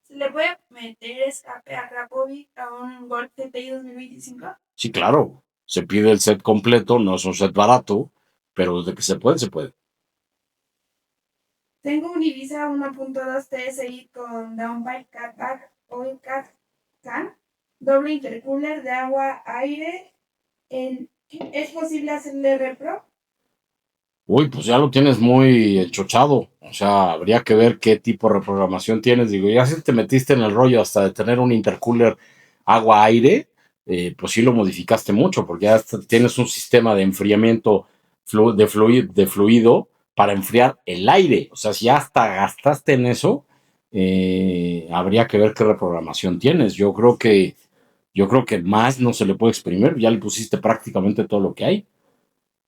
¿Se le puede meter escape a Krapovic a un Golf GTI 2025? Sí, claro, se pide el set completo, no es un set barato, pero de que se puede, se puede. Tengo un Ibiza 1.2 TSI con downpipe catback oil cat can, doble intercooler de agua-aire. ¿Es posible hacerle repro? Uy, pues ya lo tienes muy enchochado. O sea, habría que ver qué tipo de reprogramación tienes. Digo, ya si te metiste en el rollo hasta de tener un intercooler agua-aire, pues sí lo modificaste mucho, porque ya tienes un sistema de enfriamiento de fluido para enfriar el aire. O sea, si ya hasta gastaste en eso, habría que ver qué reprogramación tienes. Yo creo que más no se le puede exprimir. Ya le pusiste prácticamente todo lo que hay.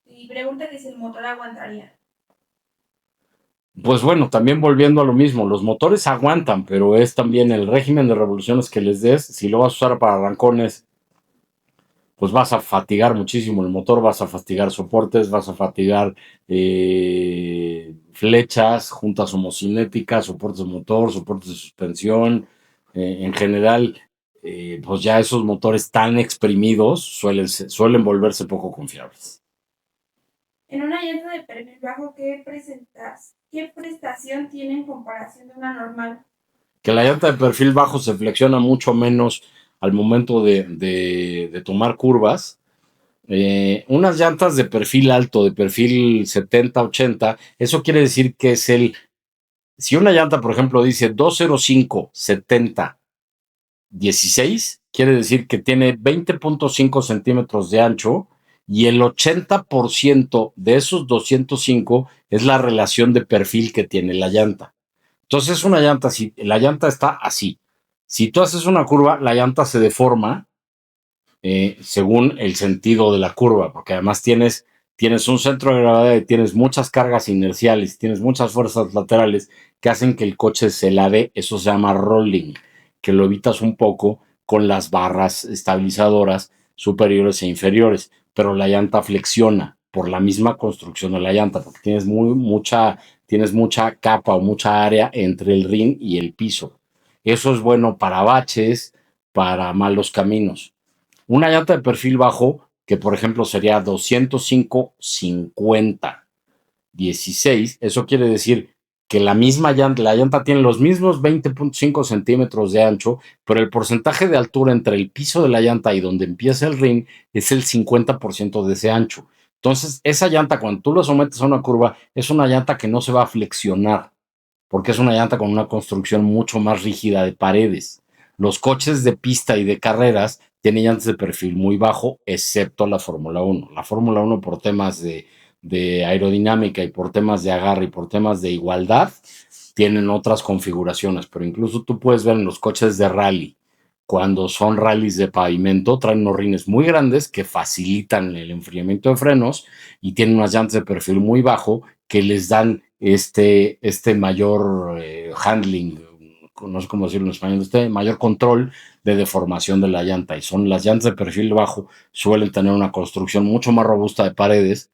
Y pregunta que si el motor aguantaría. Pues bueno, también volviendo a lo mismo, los motores aguantan, pero es también el régimen de revoluciones que les des. Si lo vas a usar para arrancones, pues vas a fatigar muchísimo el motor, vas a fatigar soportes, vas a fatigar flechas, juntas homocinéticas, soportes de motor, soportes de suspensión. En general, pues ya esos motores tan exprimidos suelen volverse poco confiables. En una llanta de perfil bajo, ¿qué prestación tiene en comparación de una normal? Que la llanta de perfil bajo se flexiona mucho menos al momento de tomar curvas. Unas llantas de perfil alto, de perfil 70-80, eso quiere decir que si una llanta, por ejemplo, dice 205, 70, 16, quiere decir que tiene 20.5 centímetros de ancho y el 80% de esos 205 es la relación de perfil que tiene la llanta. Entonces, una llanta, si la llanta está así, si tú haces una curva, la llanta se deforma según el sentido de la curva, porque además tienes un centro de gravedad y tienes muchas cargas inerciales, tienes muchas fuerzas laterales que hacen que el coche se lave, eso se llama rolling, que lo evitas un poco con las barras estabilizadoras superiores e inferiores, pero la llanta flexiona por la misma construcción de la llanta, porque tienes mucha capa o mucha área entre el rin y el piso. Eso es bueno para baches, para malos caminos. Una llanta de perfil bajo, que por ejemplo sería 205, 50, 16, eso quiere decir que la llanta tiene los mismos 20.5 centímetros de ancho, pero el porcentaje de altura entre el piso de la llanta y donde empieza el rin es el 50% de ese ancho. Entonces, esa llanta, cuando tú la sometes a una curva, es una llanta que no se va a flexionar, porque es una llanta con una construcción mucho más rígida de paredes. Los coches de pista y de carreras tienen llantas de perfil muy bajo, excepto la Fórmula 1. La Fórmula 1 por temas de aerodinámica y por temas de agarre y por temas de igualdad, tienen otras configuraciones, pero incluso tú puedes ver en los coches de rally, cuando son rallies de pavimento, traen unos rines muy grandes que facilitan el enfriamiento de frenos y tienen unas llantas de perfil muy bajo que les dan este mayor handling, no sé cómo decirlo en español, este mayor control de deformación de la llanta. Y son las llantas de perfil bajo, suelen tener una construcción mucho más robusta de paredes.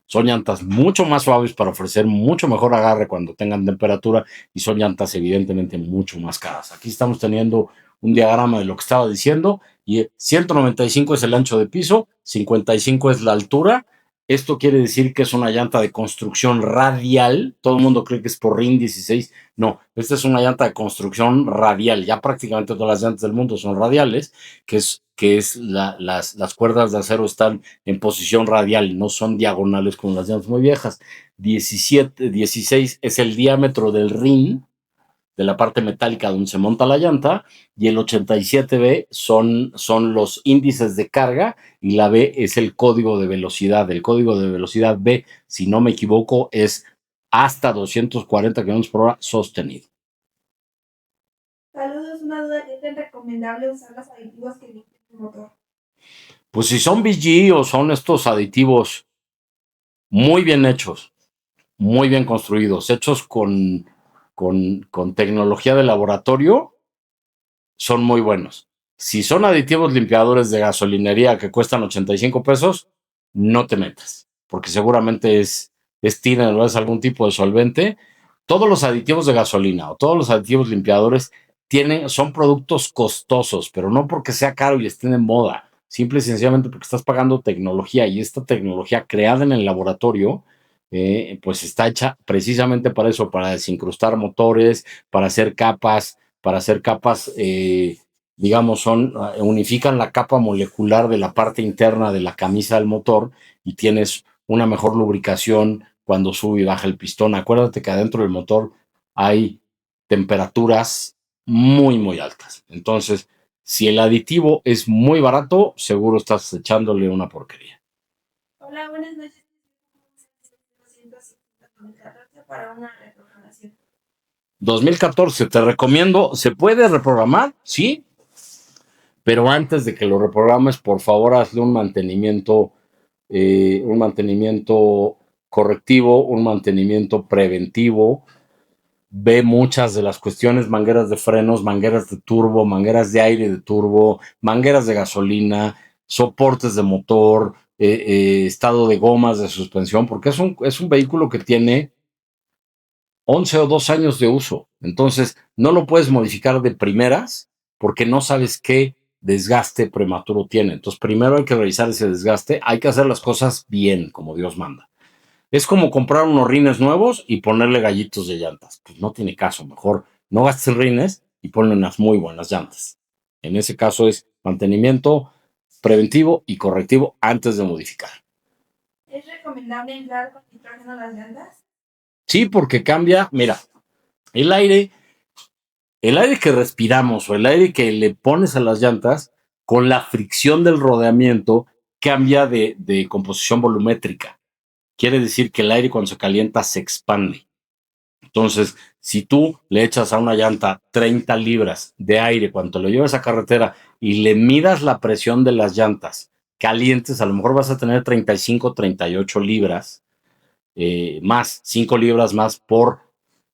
Son llantas mucho más suaves para ofrecer mucho mejor agarre cuando tengan temperatura y son llantas evidentemente mucho más caras. Aquí estamos teniendo un diagrama de lo que estaba diciendo y 195 es el ancho de piso, 55 es la altura. Esto quiere decir que es una llanta de construcción radial. Todo el mundo cree que es por RIN 16. No, esta es una llanta de construcción radial. Ya prácticamente todas las llantas del mundo son radiales, las cuerdas de acero están en posición radial, no son diagonales como las llantas muy viejas. 16 es el diámetro del rin, de la parte metálica donde se monta la llanta, y el 87B son los índices de carga, y la B es el código de velocidad. El código de velocidad B, si no me equivoco, es hasta 240 km/h sostenido. Saludos, una duda, ¿qué es recomendable usar los aditivos que limpian el motor? Pues si son VG o son estos aditivos muy bien hechos, muy bien construidos, hechos con tecnología de laboratorio, son muy buenos. Si son aditivos limpiadores de gasolinería que cuestan 85 pesos, no te metas, porque seguramente es tiner o es algún tipo de solvente. Todos los aditivos de gasolina o todos los aditivos limpiadores son productos costosos, pero no porque sea caro y estén en moda, simple y sencillamente porque estás pagando tecnología, y esta tecnología creada en el laboratorio, pues está hecha precisamente para eso, para desincrustar motores, para hacer capas, digamos, unifican la capa molecular de la parte interna de la camisa del motor y tienes una mejor lubricación cuando sube y baja el pistón. Acuérdate que adentro del motor hay temperaturas muy, muy altas. Entonces, si el aditivo es muy barato, seguro estás echándole una porquería. Hola, buenas noches. 2014 para una reprogramación. 2014, te recomiendo, ¿se puede reprogramar? Sí, pero antes de que lo reprogrames, por favor, hazle un mantenimiento correctivo, un mantenimiento preventivo. Ve muchas de las cuestiones, mangueras de frenos, mangueras de turbo, mangueras de aire de turbo, mangueras de gasolina, soportes de motor, estado de gomas de suspensión, porque es un vehículo que tiene 11 o 2 años de uso. Entonces, no lo puedes modificar de primeras porque no sabes qué desgaste prematuro tiene. Entonces, primero hay que revisar ese desgaste. Hay que hacer las cosas bien, como Dios manda. Es como comprar unos rines nuevos y ponerle gallitos de llantas. Pues no tiene caso. Mejor no gastes rines y ponle unas muy buenas llantas. En ese caso es mantenimiento preventivo y correctivo antes de modificar. ¿Es recomendable inflar con nitrógeno las llantas? Sí, porque cambia, mira, el aire que respiramos o el aire que le pones a las llantas, con la fricción del rodeamiento, cambia de composición volumétrica. Quiere decir que el aire cuando se calienta se expande. Entonces, si tú le echas a una llanta 30 libras de aire cuando lo llevas a carretera y le midas la presión de las llantas calientes, a lo mejor vas a tener 35, 38 libras más, 5 libras más por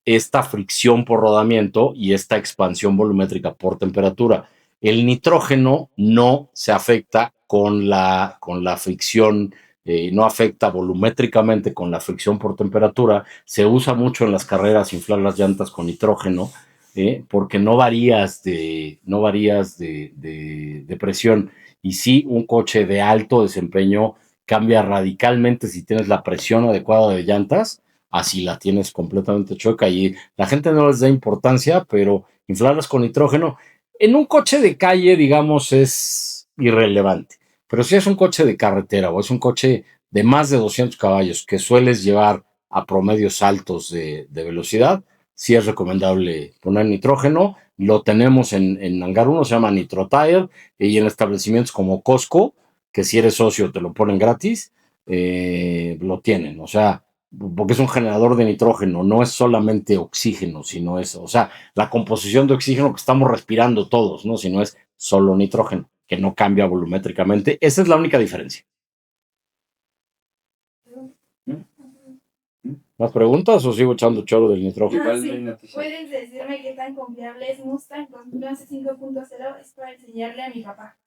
esta fricción por rodamiento y esta expansión volumétrica por temperatura. El nitrógeno no se afecta con la fricción, no afecta volumétricamente con la fricción por temperatura. Se usa mucho en las carreras inflar las llantas con nitrógeno, porque no varías de presión. Y sí, un coche de alto desempeño cambia radicalmente si tienes la presión adecuada de llantas, así la tienes completamente chueca y la gente no les da importancia, pero inflarlas con nitrógeno en un coche de calle, digamos, es irrelevante. Pero si es un coche de carretera o es un coche de más de 200 caballos que sueles llevar a promedios altos de velocidad, sí es recomendable poner nitrógeno. Lo tenemos en Hangar 1, se llama NitroTire, y en establecimientos como Costco, que si eres socio te lo ponen gratis, lo tienen. O sea, porque es un generador de nitrógeno, no es solamente oxígeno, sino es, o sea, la composición de oxígeno que estamos respirando todos, ¿no? Sino es solo nitrógeno, que no cambia volumétricamente. Esa es la única diferencia. ¿Más preguntas o sigo echando choro del nitrógeno? Ah, sí. ¿Puedes decirme qué tan confiable es Mustang 2011 5.0? Es para enseñarle a mi papá.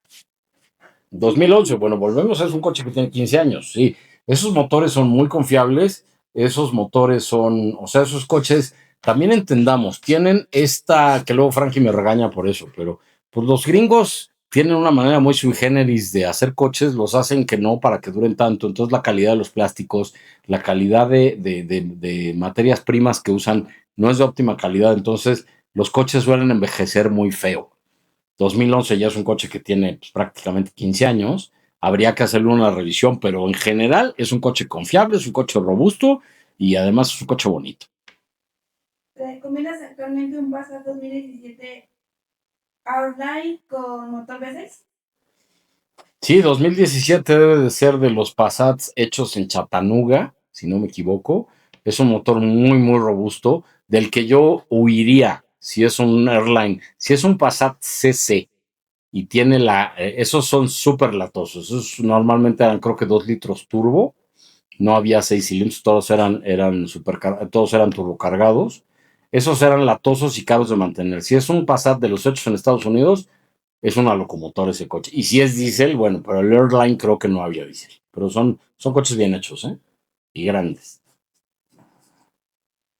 2011, bueno, volvemos, es un coche que tiene 15 años, sí. Esos motores son muy confiables, esos motores son, o sea, esos coches, también entendamos, tienen esta, que luego Frankie me regaña por eso, pero pues los gringos tienen una manera muy sui generis de hacer coches, los hacen que no para que duren tanto, entonces la calidad de los plásticos, la calidad de materias primas que usan no es de óptima calidad, entonces los coches suelen envejecer muy feo. 2011 ya es un coche que tiene pues, prácticamente 15 años. Habría que hacerle una revisión, pero en general es un coche confiable, es un coche robusto y además es un coche bonito. ¿Te recomiendas actualmente un Passat 2017 Outline con motor V6? Sí, 2017 debe de ser de los Passats hechos en Chattanooga, si no me equivoco. Es un motor muy, muy robusto, del que yo huiría si es un Airline. Si es un Passat CC y tiene esos son súper latosos. Esos normalmente eran creo que 2 litros turbo. No había 6 cilindros, todos eran turbocargados. Esos eran latosos y caros de mantener. Si es un Passat de los hechos en Estados Unidos, es una locomotora ese coche. Y si es diésel, bueno, pero el Airline creo que no había diésel. Pero son coches bien hechos, ¿eh? Y grandes.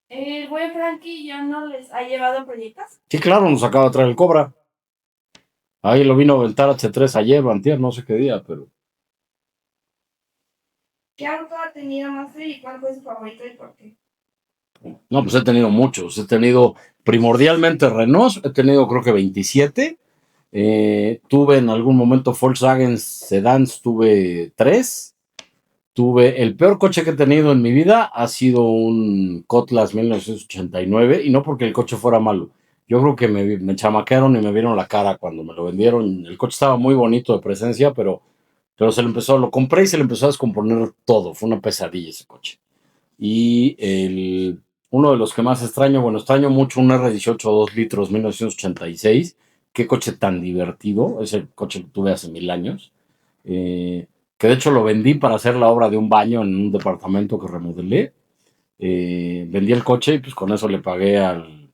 ¿El buen Frankie ya no les ha llevado proyectos? Sí, claro, nos acaba de traer el Cobra. Ahí lo vino a aventar H3 ayer, antier, no sé qué día, pero... ¿Qué auto ha tenido Master y cuál fue su favorito y por qué? No, pues he tenido muchos. He tenido primordialmente Renault, he tenido creo que 27. Tuve en algún momento Volkswagen Sedans, tuve 3. Tuve el peor coche que he tenido en mi vida, ha sido un Cutlass 1989, y no porque el coche fuera malo. Yo creo que me chamaquearon y me vieron la cara cuando me lo vendieron. El coche estaba muy bonito de presencia, pero lo compré y se le empezó a descomponer todo. Fue una pesadilla ese coche. Y uno de los que más extraño mucho un R18 2 litros 1986. Qué coche tan divertido. Ese coche lo tuve hace 1000 años. que de hecho lo vendí para hacer la obra de un baño en un departamento que remodelé. Vendí el coche y pues con eso le pagué al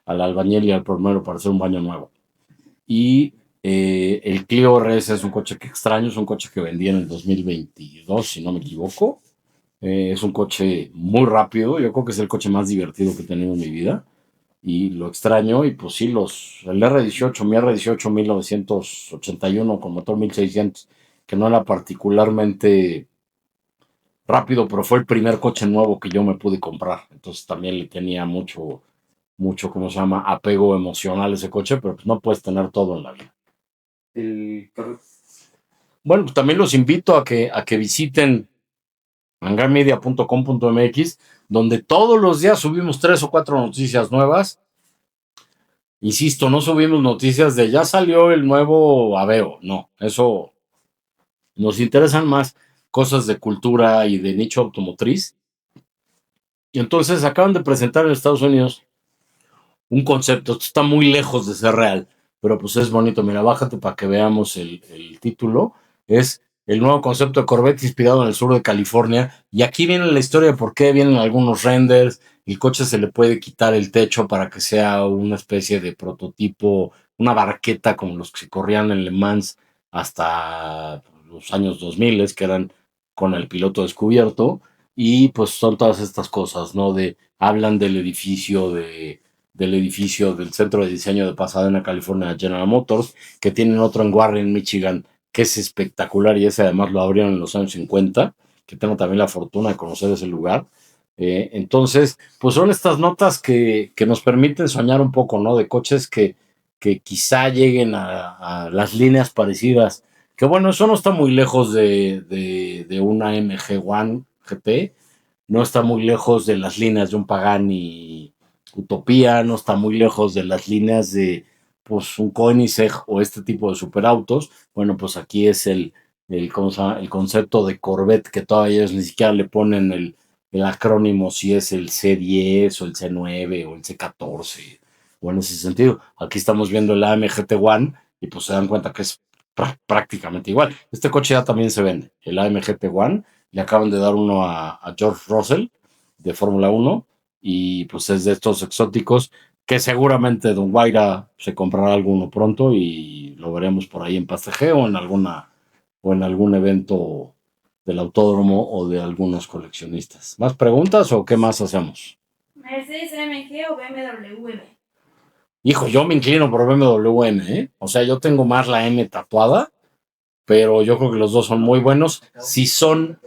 albañil y al plomero para hacer un baño nuevo. Y el Clio RS es un coche que extraño, es un coche que vendí en el 2022, si no me equivoco. Es un coche muy rápido, yo creo que es el coche más divertido que he tenido en mi vida. Y lo extraño, y pues sí, el R18, mi R18 1981 con motor 1600, que no era particularmente rápido, pero fue el primer coche nuevo que yo me pude comprar. Entonces también le tenía mucho, ¿cómo se llama? Apego emocional a ese coche, pero pues no puedes tener todo en la vida. El carro. Bueno, pues también los invito a que visiten hangarmedia.com.mx, donde todos los días subimos 3 o 4 noticias nuevas. Insisto, no subimos noticias de ya salió el nuevo Aveo, no, eso nos interesan más cosas de cultura y de nicho automotriz. Y entonces acaban de presentar en Estados Unidos un concepto, esto está muy lejos de ser real, pero pues es bonito. Mira, bájate para que veamos el título. Es el nuevo concepto de Corvette inspirado en el sur de California. Y aquí viene la historia de por qué vienen algunos renders. El coche se le puede quitar el techo para que sea una especie de prototipo, una barqueta como los que se corrían en Le Mans hasta los años 2000, que eran con el piloto descubierto. Y pues son todas estas cosas, ¿no? Hablan del edificio del Centro de Diseño de Pasadena, California, General Motors, que tienen otro en Warren, Michigan, que es espectacular, y ese además lo abrieron en los años 50, que tengo también la fortuna de conocer ese lugar. Entonces, pues son estas notas que nos permiten soñar un poco, ¿no? De coches que quizá lleguen a las líneas parecidas. Que bueno, eso no está muy lejos de una MG One GT, no está muy lejos de las líneas de un Pagani Utopía, no está muy lejos de las líneas de pues un Koenigsegg o este tipo de superautos. Bueno, pues aquí es ¿cómo se llama? El concepto de Corvette, que todavía ellos ni siquiera le ponen el acrónimo, si es el C10 o el C9 o el C14, o en ese sentido. Aquí estamos viendo el AMG T1 y pues se dan cuenta que es prácticamente igual. Este coche ya también se vende, el AMG T1. Le acaban de dar uno a George Russell de Fórmula 1, y pues es de estos exóticos que seguramente Don Guaira se comprará alguno pronto y lo veremos por ahí en Pasteje o en algún evento del autódromo o de algunos coleccionistas. ¿Más preguntas o qué más hacemos? Mercedes AMG o BMW M. Hijo, yo me inclino por BMW M, ¿eh? O sea, yo tengo más la M tatuada, pero yo creo que los dos son muy buenos. Si son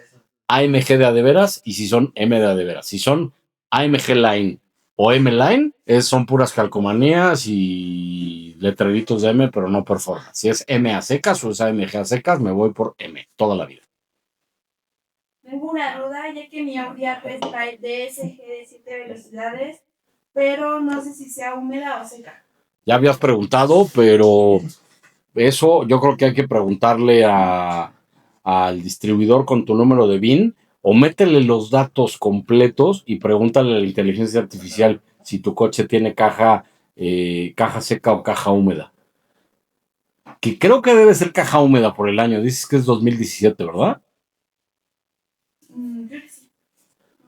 AMG de a de veras y si son M de a de veras. Si son AMG Line o M Line, son puras calcomanías y letreritos de M, pero no performance. Si es M a secas o es AMG a secas, me voy por M toda la vida. Tengo una duda, ya que mi Audi A3 trae DSG de 7 velocidades, pero no sé si sea húmeda o seca. Ya habías preguntado, pero eso yo creo que hay que preguntarle al distribuidor con tu número de BIN, o métele los datos completos y pregúntale a la inteligencia artificial si tu coche tiene caja seca o caja húmeda. Que creo que debe ser caja húmeda por el año. Dices que es 2017, ¿verdad? Creo que sí.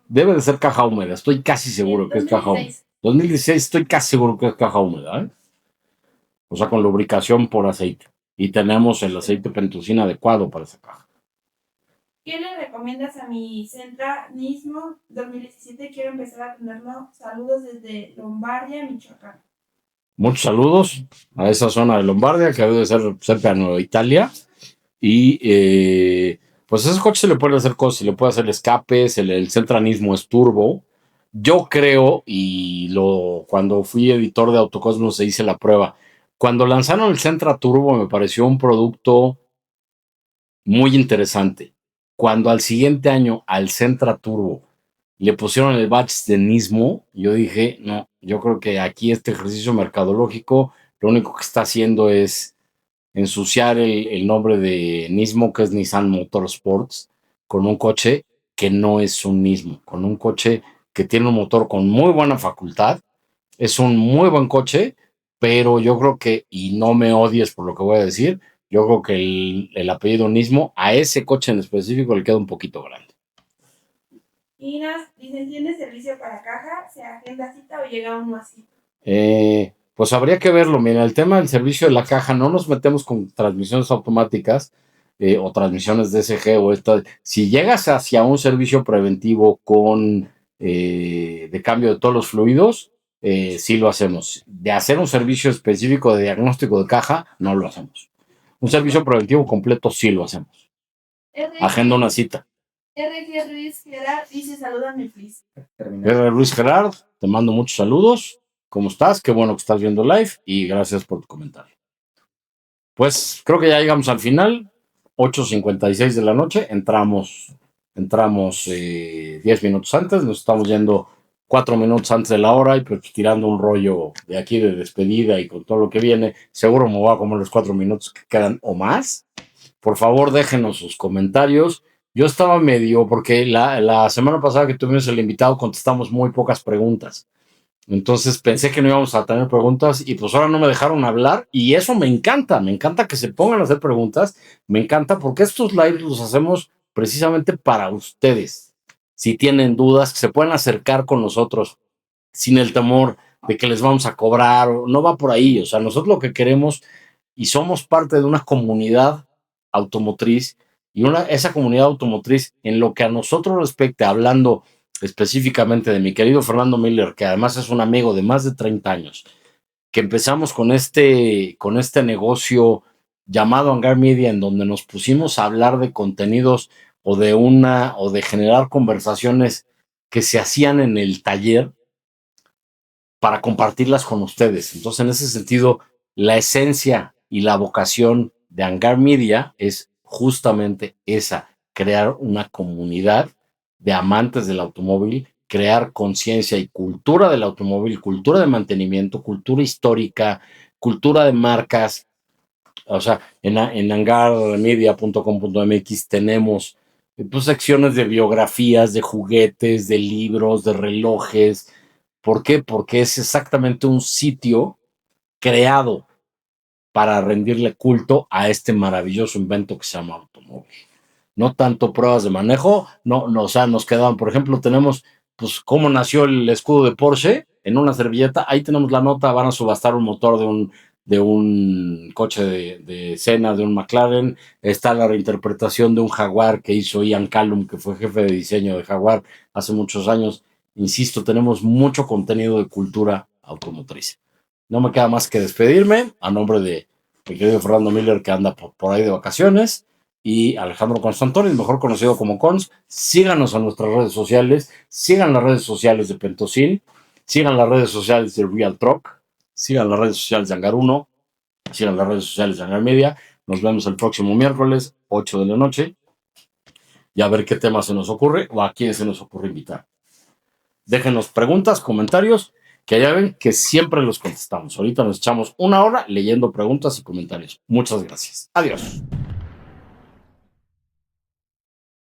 Debe de ser caja húmeda. Estoy casi seguro que es caja húmeda. 2016 estoy casi seguro que es caja húmeda, ¿eh? O sea, con lubricación por aceite. Y tenemos el aceite Pentusina adecuado para esa caja. ¿Qué le recomiendas a mi Sentra Nismo 2017? Quiero empezar a tenerlo. Saludos desde Lombardia, Michoacán. Muchos saludos a esa zona de Lombardia, que debe ser cerca de Nueva Italia. Y pues a ese coche se le puede hacer cosas, se le puede hacer escapes, el Sentra Nismo es turbo. Yo creo, cuando fui editor de Autocosmos se hice la prueba. Cuando lanzaron el Sentra Turbo me pareció un producto muy interesante. Cuando al siguiente año al Sentra Turbo le pusieron el badge de Nismo, yo dije, no, yo creo que aquí este ejercicio mercadológico lo único que está haciendo es ensuciar el nombre de Nismo, que es Nissan Motorsports, con un coche que no es un Nismo, con un coche que tiene un motor con muy buena facultad. Es un muy buen coche, pero yo creo que, y no me odies por lo que voy a decir, Yo creo que el apellido Nismo a ese coche en específico le queda un poquito grande. Inas dice, ¿tiene servicio para caja? ¿Se agenda cita o llega uno así? Pues habría que verlo. Mira, el tema del servicio de la caja, no nos metemos con transmisiones automáticas o transmisiones DSG o esta. Si llegas hacia un servicio preventivo con de cambio de todos los fluidos, sí lo hacemos. De hacer un servicio específico de diagnóstico de caja, no lo hacemos. Un servicio preventivo completo sí lo hacemos. Agenda una cita. RG Ruiz Gerard dice, salúdame, please. Luis Gerard, te mando muchos saludos. ¿Cómo estás? Qué bueno que estás viendo live y gracias por tu comentario. Pues creo que ya llegamos al final. 8:56 de la noche. Entramos 10 minutos antes. Nos estamos yendo 4 minutos antes de la hora y pues tirando un rollo de aquí de despedida y con todo lo que viene. Seguro me voy a comer los 4 minutos que quedan o más. Por favor, déjenos sus comentarios. Yo estaba medio, porque la semana pasada que tuvimos el invitado contestamos muy pocas preguntas. Entonces pensé que no íbamos a tener preguntas y pues ahora no me dejaron hablar y eso me encanta que se pongan a hacer preguntas, me encanta porque estos lives los hacemos precisamente para ustedes. Si tienen dudas, que se pueden acercar con nosotros sin el temor de que les vamos a cobrar, no va por ahí, o sea, nosotros lo que queremos y somos parte de una comunidad automotriz y esa comunidad automotriz en lo que a nosotros respecta, hablando específicamente de mi querido Fernando Miller, que además es un amigo de más de 30 años, que empezamos con este negocio llamado Hangar Media, en donde nos pusimos a hablar de contenidos o de generar conversaciones que se hacían en el taller para compartirlas con ustedes. Entonces, en ese sentido, la esencia y la vocación de Hangar Media es justamente esa, crear una comunidad de amantes del automóvil, crear conciencia y cultura del automóvil, cultura de mantenimiento, cultura histórica, cultura de marcas. O sea, en hangarmedia.com.mx tenemos pues, secciones de biografías, de juguetes, de libros, de relojes. ¿Por qué? Porque es exactamente un sitio creado para rendirle culto a este maravilloso invento que se llama automóvil. No tanto pruebas de manejo, o sea, nos quedaban, por ejemplo, tenemos, pues, cómo nació el escudo de Porsche en una servilleta, ahí tenemos la nota, van a subastar un motor de un coche de Senna, de un McLaren, está la reinterpretación de un Jaguar que hizo Ian Callum, que fue jefe de diseño de Jaguar hace muchos años. Insisto, tenemos mucho contenido de cultura automotriz. No me queda más que despedirme a nombre de mi querido Fernando Miller, que anda por ahí de vacaciones, y Alejandro Constantoni, mejor conocido como Cons. Síganos en nuestras redes sociales, sigan las redes sociales de Pentosil, sigan las redes sociales de Real Truck, sigan las redes sociales de Hangar 1, sigan las redes sociales de Hangar Media. Nos vemos el próximo miércoles, 8 de la noche, y a ver qué tema se nos ocurre o a quién se nos ocurre invitar. Déjenos preguntas, comentarios, que ya ven que siempre los contestamos. Ahorita nos echamos una hora leyendo preguntas y comentarios. Muchas gracias. Adiós.